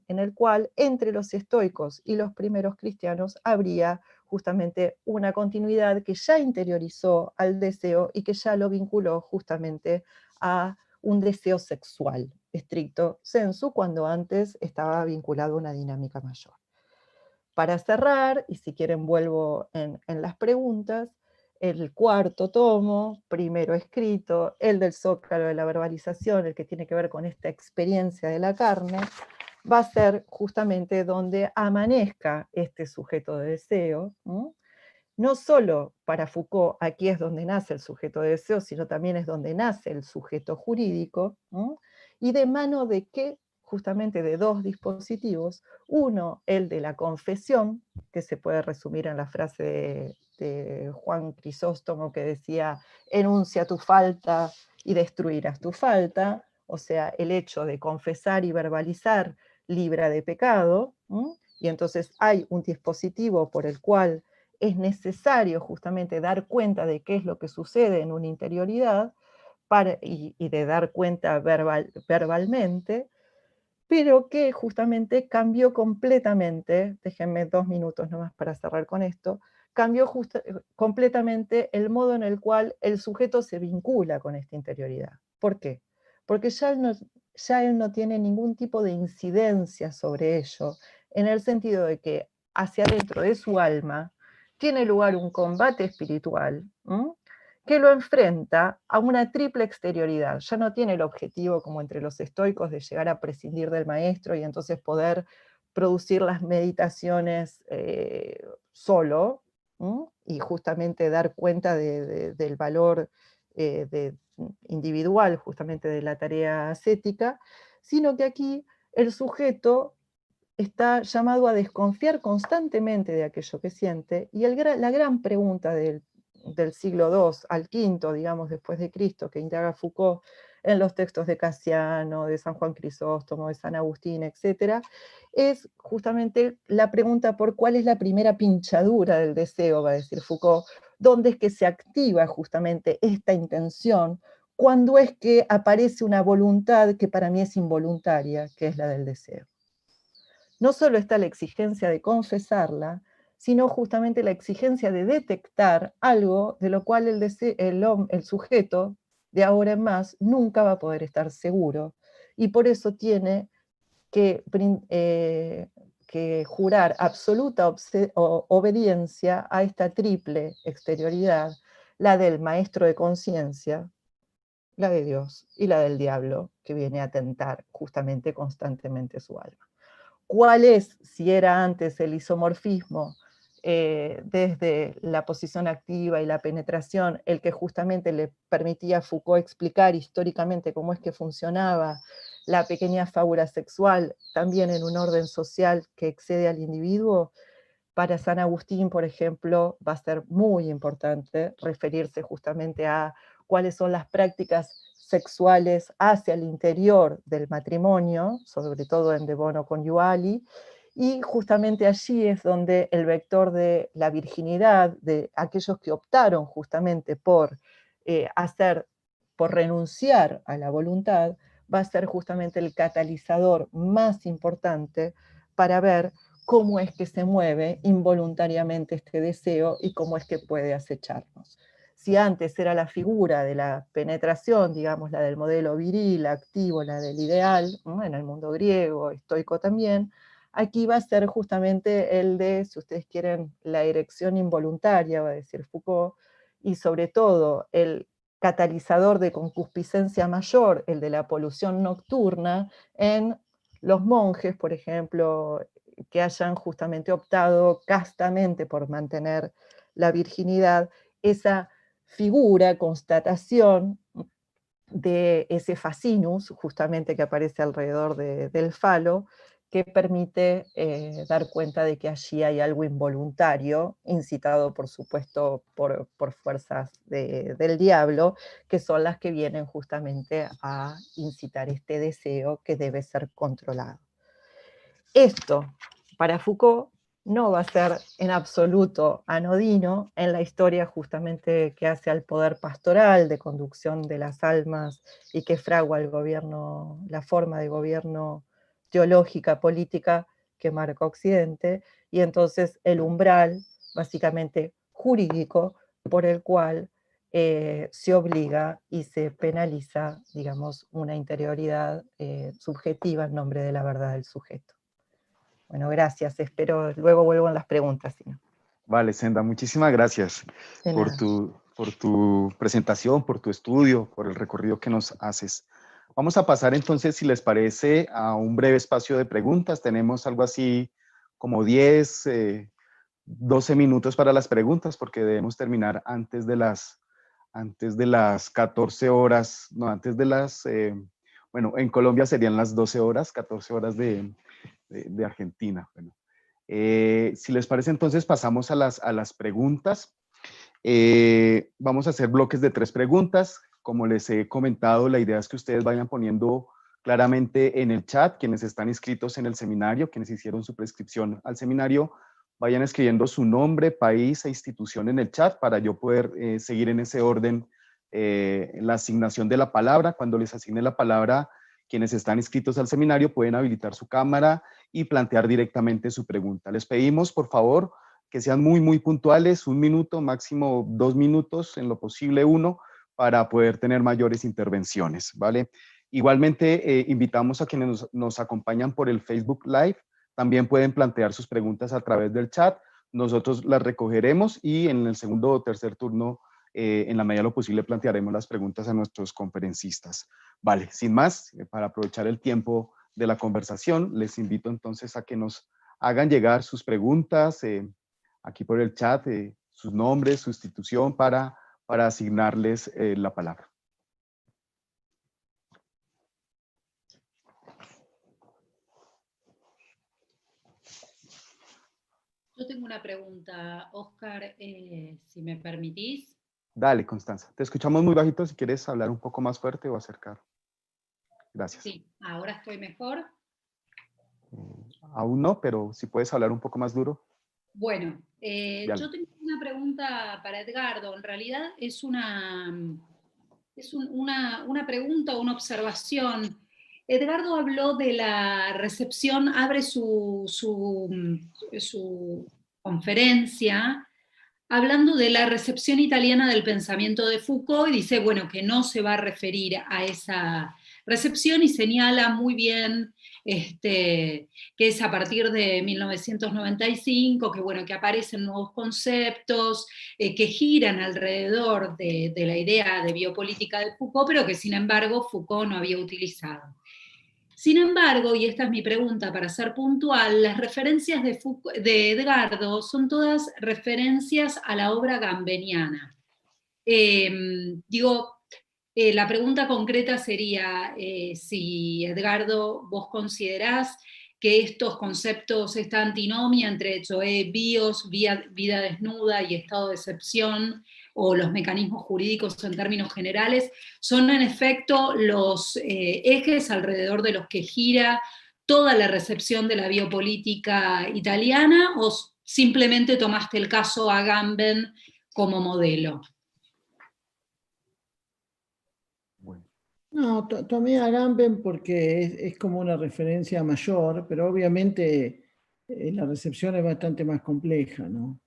el cual entre los estoicos y los primeros cristianos habría justamente una continuidad que ya interiorizó al deseo y que ya lo vinculó justamente a un deseo sexual, estricto sensu, cuando antes estaba vinculado a una dinámica mayor. Para cerrar, y si quieren vuelvo en las preguntas, el cuarto tomo, primero escrito, el del Zócalo de la verbalización, el que tiene que ver con esta experiencia de la carne, va a ser justamente donde amanezca este sujeto de deseo, ¿no? No solo para Foucault, aquí es donde nace el sujeto de deseo, sino también es donde nace el sujeto jurídico, ¿no? Y de mano de qué, justamente de dos dispositivos, uno, el de la confesión, que se puede resumir en la frase de Juan Crisóstomo que decía, enuncia tu falta y destruirás tu falta, o sea, el hecho de confesar y verbalizar libra de pecado, ¿no? Y entonces hay un dispositivo por el cual es necesario justamente dar cuenta de qué es lo que sucede en una interioridad y de dar cuenta verbalmente, pero que justamente cambió completamente, déjenme 2 minutos nomás para cerrar con esto, cambió completamente el modo en el cual el sujeto se vincula con esta interioridad. ¿Por qué? Porque ya él no tiene ningún tipo de incidencia sobre ello, en el sentido de que hacia adentro de su alma tiene lugar un combate espiritual, ¿m? Que lo enfrenta a una triple exterioridad. Ya no tiene el objetivo, como entre los estoicos, de llegar a prescindir del maestro y entonces poder producir las meditaciones solo, ¿m? Y justamente dar cuenta del valor individual, justamente de la tarea ascética, sino que aquí el sujeto está llamado a desconfiar constantemente de aquello que siente, y la gran pregunta del siglo II al V, digamos, después de Cristo, que indaga Foucault en los textos de Casiano, de San Juan Crisóstomo, de San Agustín, etc., es justamente la pregunta por cuál es la primera pinchadura del deseo, va a decir Foucault, dónde es que se activa justamente esta intención, cuando es que aparece una voluntad que para mí es involuntaria, que es la del deseo. No solo está la exigencia de confesarla, sino justamente la exigencia de detectar algo de lo cual el sujeto, de ahora en más, nunca va a poder estar seguro. Y por eso tiene que jurar absoluta obediencia a esta triple exterioridad, la del maestro de conciencia, la de Dios y la del diablo, que viene a tentar justamente constantemente su alma. ¿Cuál es, si era antes el isomorfismo, desde la posición activa y la penetración, el que justamente le permitía a Foucault explicar históricamente cómo es que funcionaba la pequeña fábula sexual, también en un orden social que excede al individuo? Para San Agustín, por ejemplo, va a ser muy importante referirse justamente a cuáles son las prácticas sexuales hacia el interior del matrimonio, sobre todo en De Bono Conjugali, y justamente allí es donde el vector de la virginidad, de aquellos que optaron justamente por por renunciar a la voluntad, va a ser justamente el catalizador más importante para ver cómo es que se mueve involuntariamente este deseo y cómo es que puede acecharnos. Si antes era la figura de la penetración, digamos, la del modelo viril, activo, la del ideal, ¿no? En el mundo griego, estoico también, aquí va a ser justamente el de, si ustedes quieren, la erección involuntaria, va a decir Foucault, y sobre todo el catalizador de concupiscencia mayor, el de la polución nocturna, en los monjes, por ejemplo, que hayan justamente optado castamente por mantener la virginidad, esa figura, constatación de ese fascinus, justamente que aparece alrededor del falo, que permite dar cuenta de que allí hay algo involuntario, incitado por supuesto por fuerzas del diablo, que son las que vienen justamente a incitar este deseo que debe ser controlado. Esto, para Foucault, no va a ser en absoluto anodino en la historia justamente que hace al poder pastoral de conducción de las almas y que fragua el gobierno, la forma de gobierno teológica, política que marca Occidente, y entonces el umbral, básicamente jurídico, por el cual se obliga y se penaliza, digamos, una interioridad subjetiva en nombre de la verdad del sujeto. Bueno, gracias. Espero, luego vuelvo en las preguntas. ¿Sí? Vale, Senda, muchísimas gracias De por nada. tu presentación, por tu estudio, por el recorrido que nos haces. Vamos a pasar entonces, si les parece, a un breve espacio de preguntas. Tenemos algo así como 10, 12 minutos para las preguntas, porque debemos terminar antes de las 14 horas, no, antes de las, bueno, en Colombia serían las 12 horas, 14 horas de Argentina. Bueno, si les parece, entonces pasamos a las preguntas. Vamos a hacer bloques de 3 preguntas. Como les he comentado, la idea es que ustedes vayan poniendo claramente en el chat, quienes están inscritos en el seminario, quienes hicieron su prescripción al seminario, vayan escribiendo su nombre, país e institución en el chat para yo poder seguir en ese orden la asignación de la palabra. Cuando les asigne la palabra, quienes están inscritos al seminario pueden habilitar su cámara y plantear directamente su pregunta. Les pedimos, por favor, que sean muy, muy puntuales, 1 minuto, máximo 2 minutos, en lo posible 1, para poder tener mayores intervenciones, ¿vale? Igualmente, invitamos a quienes nos acompañan por el Facebook Live, también pueden plantear sus preguntas a través del chat, nosotros las recogeremos y en el segundo o tercer turno, en la medida de lo posible, plantearemos las preguntas a nuestros conferencistas. Vale, sin más, para aprovechar el tiempo de la conversación, les invito entonces a que nos hagan llegar sus preguntas, aquí por el chat, sus nombres, su institución, para asignarles la palabra. Yo tengo una pregunta, Oscar, si me permitís. Dale, Constanza. Te escuchamos muy bajito, si quieres hablar un poco más fuerte o acercar. Gracias. Sí, ahora estoy mejor. Aún no, pero si puedes hablar un poco más duro. Bueno, yo tengo una pregunta para Edgardo. En realidad es una pregunta o una observación. Edgardo habló de la recepción, abre su conferencia hablando de la recepción italiana del pensamiento de Foucault y dice, bueno, que no se va a referir a esa recepción y señala muy bien que es a partir de 1995, que bueno, que aparecen nuevos conceptos, que giran alrededor de la idea de biopolítica de Foucault, pero que sin embargo Foucault no había utilizado. Sin embargo, y esta es mi pregunta para ser puntual, las referencias de Edgardo son todas referencias a la obra gambeniana. La pregunta concreta sería si, Edgardo, vos considerás que estos conceptos, esta antinomia entre bios, vida desnuda y estado de excepción, o los mecanismos jurídicos en términos generales, son en efecto los ejes alrededor de los que gira toda la recepción de la biopolítica italiana, o simplemente tomaste el caso Agamben como modelo? Bueno. No, tomé a Agamben porque es como una referencia mayor, pero obviamente la recepción es bastante más compleja, ¿no?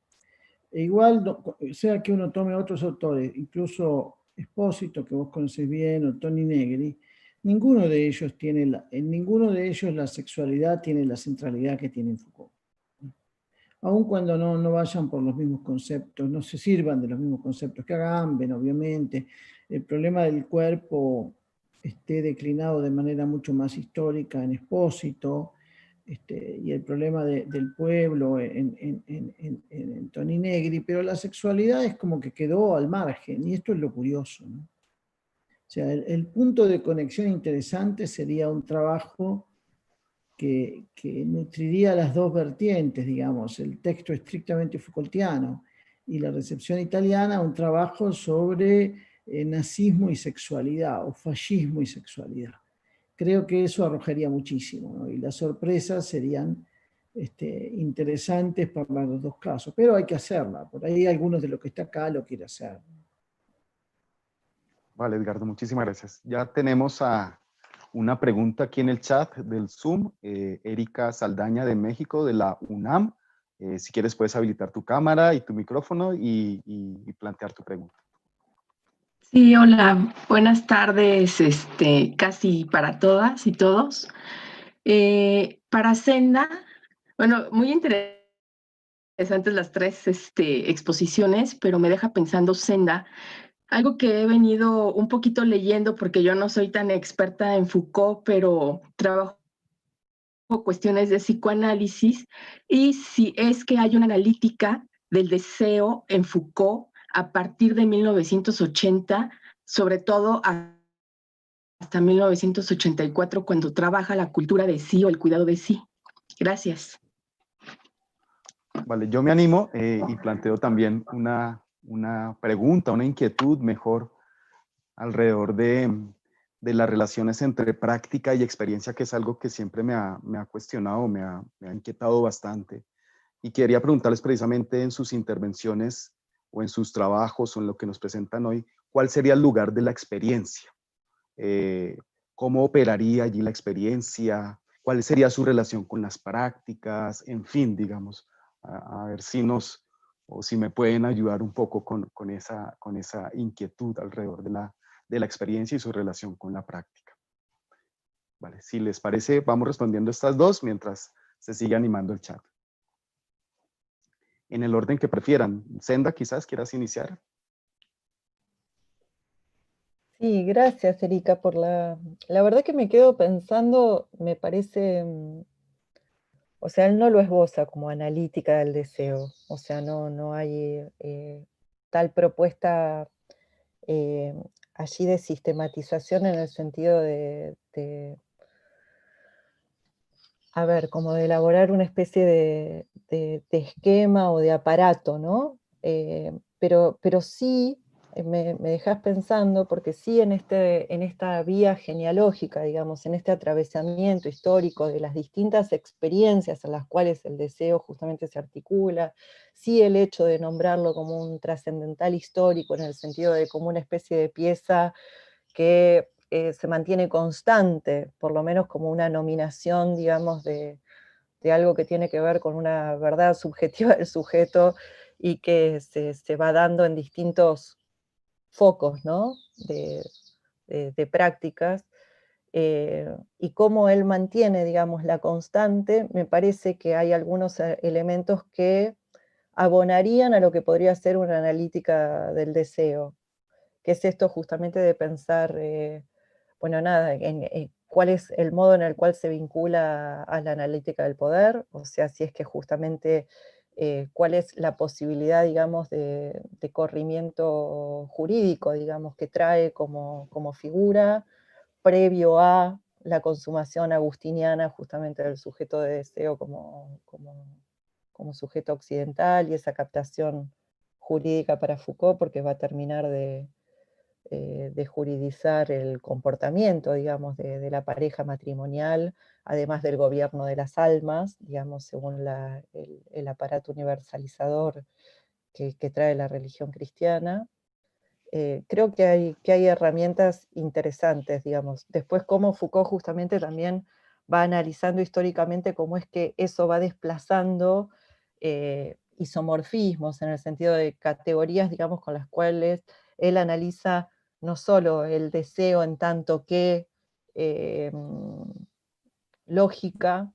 E igual, sea que uno tome otros autores, incluso Espósito, que vos conocés bien, o Toni Negri, ninguno de ellos tiene, en ninguno de ellos la sexualidad tiene la centralidad que tiene Foucault. Aun cuando no vayan por los mismos conceptos, no se sirvan de los mismos conceptos que Agamben, obviamente. El problema del cuerpo esté declinado de manera mucho más histórica en Espósito, y el problema del pueblo en Toni Negri, pero la sexualidad es como que quedó al margen, y esto es lo curioso, ¿no? O sea, el punto de conexión interesante sería un trabajo que nutriría las dos vertientes, digamos, el texto estrictamente Foucaultiano y la recepción italiana, un trabajo sobre nazismo y sexualidad, o fascismo y sexualidad. Creo que eso arrojaría muchísimo, ¿no? Y las sorpresas serían interesantes para los dos casos, pero hay que hacerla. Por ahí algunos de los que está acá lo quieren hacer. Vale, Edgardo, muchísimas gracias. Ya tenemos una pregunta aquí en el chat del Zoom, Erika Saldaña de México, de la UNAM. Si quieres puedes habilitar tu cámara y tu micrófono y plantear tu pregunta. Sí, hola, buenas tardes, casi para todas y todos. Para Senda, bueno, muy interesante interesantes las tres exposiciones, pero me deja pensando Senda, algo que he venido un poquito leyendo, porque yo no soy tan experta en Foucault, pero trabajo cuestiones de psicoanálisis, y si es que hay una analítica del deseo en Foucault a partir de 1980, sobre todo hasta 1984, cuando trabaja la cultura de sí o el cuidado de sí. Gracias. Vale, yo me animo y planteo también una pregunta, una inquietud mejor alrededor de las relaciones entre práctica y experiencia, que es algo que siempre me ha cuestionado, me ha inquietado bastante. Y quería preguntarles precisamente en sus intervenciones o en sus trabajos o en lo que nos presentan hoy, ¿cuál sería el lugar de la experiencia? ¿Cómo operaría allí la experiencia? ¿Cuál sería su relación con las prácticas? En fin, digamos, a ver si o si me pueden ayudar un poco con esa inquietud alrededor de la experiencia y su relación con la práctica. Vale, si les parece, vamos respondiendo estas dos mientras se sigue animando el chat. En el orden que prefieran. Senda, quizás quieras iniciar. Sí, gracias, Erika, por la verdad que me quedo pensando, me parece, o sea, él no lo esboza como analítica del deseo, o sea, no hay tal propuesta eh, allí de sistematización en el sentido a ver, como de elaborar una especie de esquema o de aparato, ¿no? Pero sí, me dejas pensando, porque sí en esta vía genealógica, digamos, en este atravesamiento histórico de las distintas experiencias en las cuales el deseo justamente se articula, sí el hecho de nombrarlo como un trascendental histórico, en el sentido de como una especie de pieza que se mantiene constante, por lo menos como una nominación, digamos, de algo que tiene que ver con una verdad subjetiva del sujeto y que se va dando en distintos focos, ¿no? de prácticas, y cómo él mantiene, digamos, la constante. Me parece que hay algunos elementos que abonarían a lo que podría ser una analítica del deseo, que es esto justamente de pensar, bueno, nada, en cuál es el modo en el cual se vincula a la analítica del poder, o sea, si es que justamente cuál es la posibilidad, digamos, de corrimiento jurídico, digamos, que trae como figura previo a la consumación agustiniana justamente del sujeto de deseo como sujeto occidental, y esa captación jurídica para Foucault, porque va a terminar de juridizar el comportamiento, digamos, de la pareja matrimonial, además del gobierno de las almas, digamos, según el aparato universalizador que trae la religión cristiana. Creo que hay herramientas interesantes, digamos. Después, cómo Foucault justamente también va analizando históricamente cómo es que eso va desplazando isomorfismos, en el sentido de categorías, digamos, con las cuales él analiza no solo el deseo en tanto que lógica,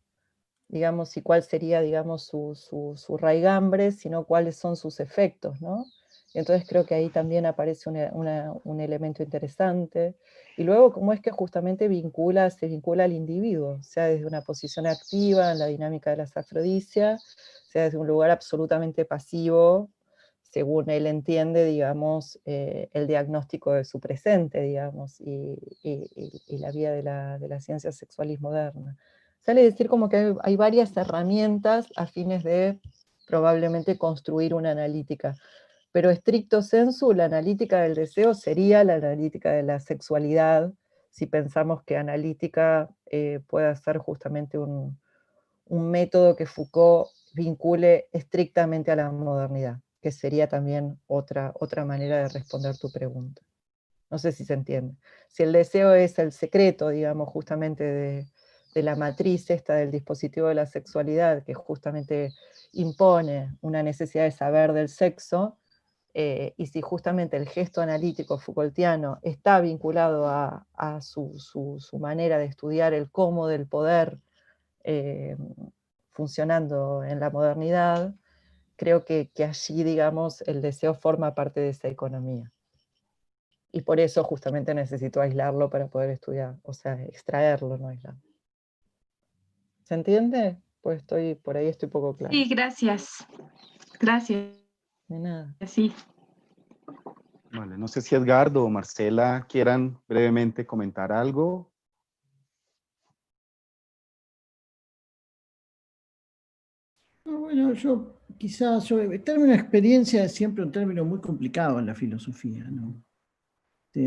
digamos, y cuál sería, digamos, su raigambre, sino cuáles son sus efectos, ¿no? Entonces creo que ahí también aparece un elemento interesante. Y luego, cómo es que justamente se vincula al individuo, sea desde una posición activa en la dinámica de las afrodisias, sea desde un lugar absolutamente pasivo, según él entiende, digamos, el diagnóstico de su presente, digamos, y la vía de la ciencia sexual y moderna. Sale decir como que hay varias herramientas a fines de probablemente construir una analítica. Pero estricto sensu, la analítica del deseo sería la analítica de la sexualidad, si pensamos que analítica pueda ser justamente un método que Foucault vincule estrictamente a la modernidad, que sería también otra manera de responder tu pregunta. No sé si se entiende. Si el deseo es el secreto, digamos, justamente de la matriz esta del dispositivo de la sexualidad, que justamente impone una necesidad de saber del sexo, y si justamente el gesto analítico Foucaultiano está vinculado a su manera de estudiar el cómo del poder funcionando en la modernidad, creo que allí, digamos, el deseo forma parte de esa economía. Y por eso justamente necesito aislarlo para poder estudiar, o sea, extraerlo, no aislarlo. ¿Se entiende? Pues por ahí estoy poco claro. Sí, gracias. Gracias. De nada. Sí. Vale, no sé si Edgardo o Marcela quieran brevemente comentar algo. Bueno, yo quizás, el término experiencia es siempre un término muy complicado en la filosofía, ¿no?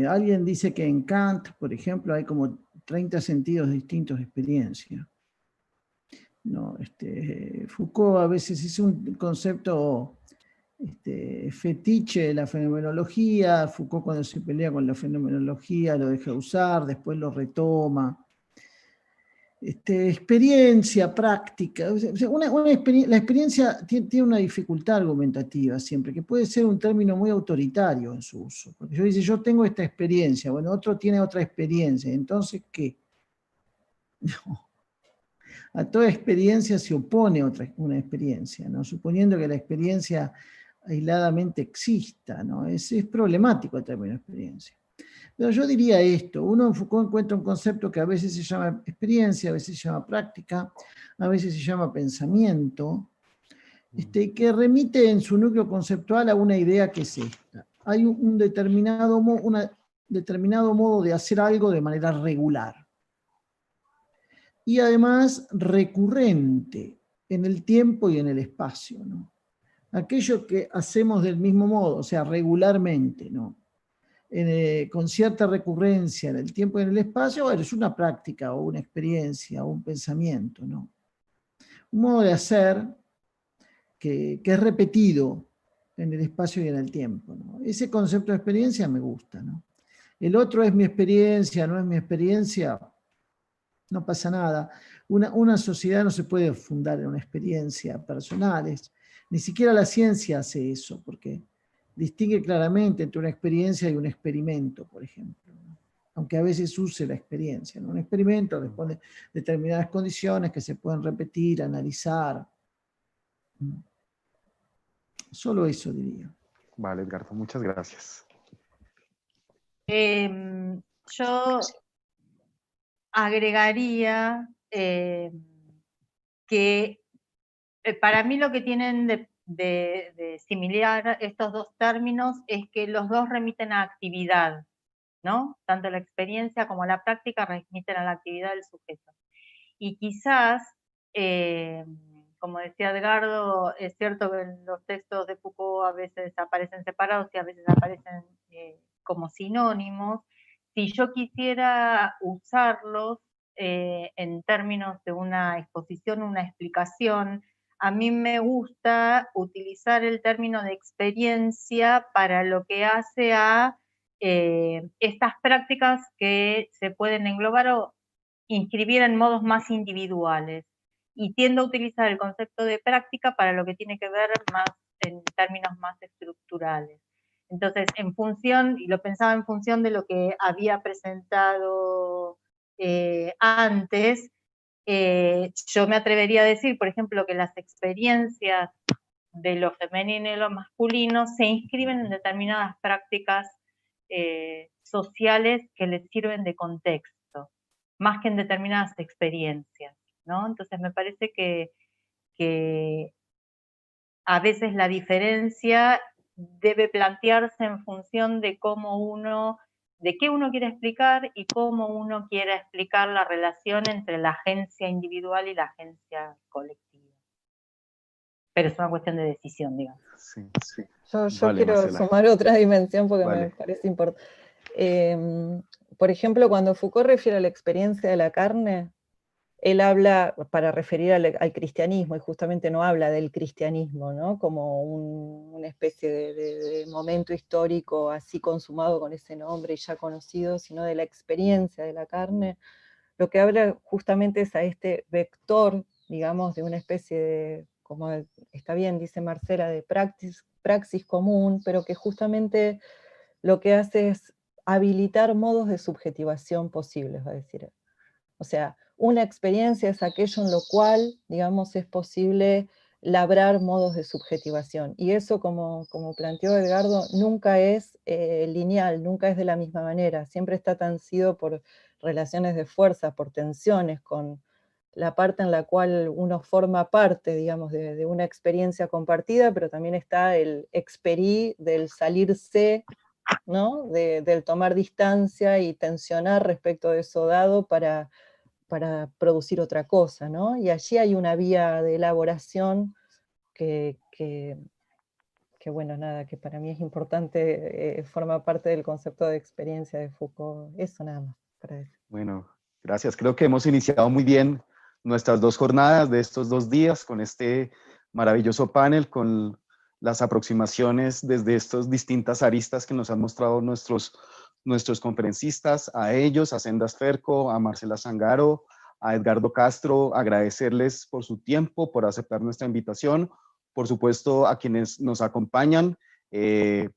Alguien dice que en Kant, por ejemplo, hay como 30 sentidos distintos de experiencia. No, Foucault a veces es un concepto fetiche de la fenomenología. Foucault, cuando se pelea con la fenomenología, lo deja usar, después lo retoma. Experiencia, práctica. O sea, la experiencia tiene una dificultad argumentativa siempre, que puede ser un término muy autoritario en su uso. Porque yo dice, yo tengo esta experiencia, bueno, otro tiene otra experiencia, entonces, ¿qué? No. A toda experiencia se opone una experiencia, ¿no? Suponiendo que la experiencia aisladamente exista, ¿no? Es problemático el término experiencia. Pero yo diría esto, uno en Foucault encuentra un concepto que a veces se llama experiencia, a veces se llama práctica, a veces se llama pensamiento, que remite en su núcleo conceptual a una idea que es esta. Hay un determinado modo de hacer algo de manera regular. Y además recurrente en el tiempo y en el espacio, ¿no? Aquello que hacemos del mismo modo, o sea, regularmente, ¿no? Con cierta recurrencia en el tiempo y en el espacio, bueno, es una práctica o una experiencia o un pensamiento, ¿no? Un modo de hacer que es repetido en el espacio y en el tiempo, ¿no? Ese concepto de experiencia me gusta, ¿no? El otro es mi experiencia, no es mi experiencia, no pasa nada. Una sociedad no se puede fundar en una experiencia personal, ni siquiera la ciencia hace eso, porque distingue claramente entre una experiencia y un experimento, por ejemplo, ¿no? Aunque a veces use la experiencia, ¿no? Un experimento responde a determinadas condiciones que se pueden repetir, analizar. Solo eso diría. Vale, Edgardo, muchas gracias. Yo agregaría que para mí lo que tienen de similar estos dos términos es que los dos remiten a actividad, ¿no? Tanto la experiencia como la práctica remiten a la actividad del sujeto. Y quizás, como decía Edgardo, es cierto que los textos de Foucault a veces aparecen separados y a veces aparecen como sinónimos. Si yo quisiera usarlos en términos de una exposición, una explicación, a mí me gusta utilizar el término de experiencia para lo que hace a estas prácticas que se pueden englobar o inscribir en modos más individuales. Y tiendo a utilizar el concepto de práctica para lo que tiene que ver más en términos más estructurales. Entonces, en función, y lo pensaba en función de lo que había presentado antes, yo me atrevería a decir, por ejemplo, que las experiencias de lo femenino y lo masculino se inscriben en determinadas prácticas sociales que les sirven de contexto, más que en determinadas experiencias, ¿no? Entonces me parece que a veces la diferencia debe plantearse en función de de qué uno quiere explicar y cómo uno quiere explicar la relación entre la agencia individual y la agencia colectiva. Pero es una cuestión de decisión, digamos. Sí. Yo Vale, quiero Marcela. sumar otra dimensión porque Vale. me parece importante. Por ejemplo, cuando Foucault refiere a la experiencia de la carne, él habla para referir al cristianismo, y justamente no habla del cristianismo, ¿no? Como una especie de momento histórico así consumado con ese nombre y ya conocido, sino de la experiencia de la carne. Lo que habla justamente es a este vector, digamos, de una especie de, como está bien, dice Marcela, de praxis común, pero que justamente lo que hace es habilitar modos de subjetivación posibles, va a decir. O sea, una experiencia es aquello en lo cual, digamos, es posible labrar modos de subjetivación. Y eso, como planteó Edgardo, nunca es lineal, nunca es de la misma manera, siempre está tancido por relaciones de fuerza, por tensiones con la parte en la cual uno forma parte, digamos, de una experiencia compartida, pero también está el experí del salirse, ¿no? Del tomar distancia y tensionar respecto de eso dado para producir otra cosa, ¿no? Y allí hay una vía de elaboración que bueno, nada, que para mí es importante, forma parte del concepto de experiencia de Foucault. Eso nada más para decir. Bueno, gracias. Creo que hemos iniciado muy bien nuestras 2 jornadas de estos 2 días con este maravilloso panel, con las aproximaciones desde estas distintas aristas que nos han mostrado nuestros conferencistas, a ellos, a Sendas Ferco, a Marcela Zangaro, a Edgardo Castro, agradecerles por su tiempo, por aceptar nuestra invitación, por supuesto a quienes nos acompañan,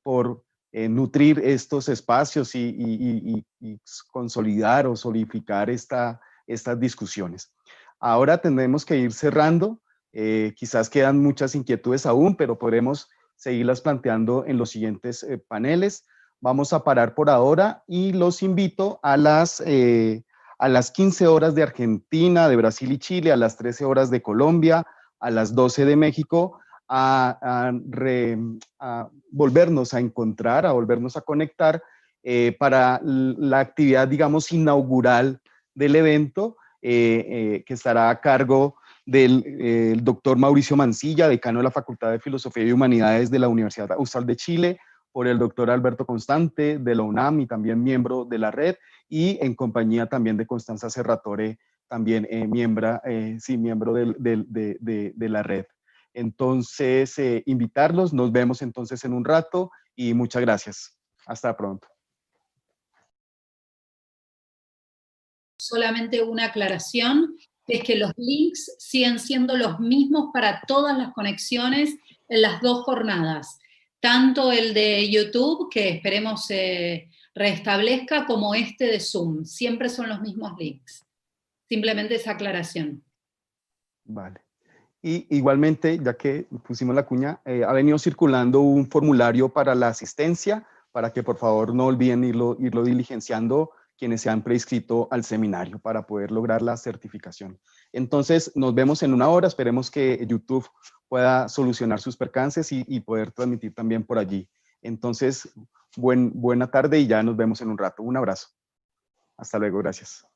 por nutrir estos espacios y consolidar o solidificar estas discusiones. Ahora tendremos que ir cerrando, quizás quedan muchas inquietudes aún, pero podremos seguirlas planteando en los siguientes paneles. Vamos a parar por ahora y los invito a las 15 horas de Argentina, de Brasil y Chile, a las 13 horas de Colombia, a las 12 de México, a volvernos a encontrar, a volvernos a conectar para la actividad, digamos, inaugural del evento, que estará a cargo del doctor Mauricio Mancilla, decano de la Facultad de Filosofía y Humanidades de la Universidad Austral de Chile, por el doctor Alberto Constante de la UNAM y también miembro de la red, y en compañía también de Constanza Serratore, también miembro de la red. Entonces, invitarlos, nos vemos entonces en un rato y muchas gracias. Hasta pronto. Solamente una aclaración, es que los links siguen siendo los mismos para todas las conexiones en las 2 jornadas, tanto el de YouTube, que esperemos se restablezca, como este de Zoom, siempre son los mismos links. Simplemente esa aclaración. Vale. Y igualmente, ya que pusimos la cuña, ha venido circulando un formulario para la asistencia, para que por favor no olviden irlo diligenciando quienes se han preinscrito al seminario para poder lograr la certificación. Entonces, nos vemos en una hora, esperemos que YouTube pueda solucionar sus percances y poder transmitir también por allí. Entonces, buena tarde y ya nos vemos en un rato. Un abrazo. Hasta luego, gracias.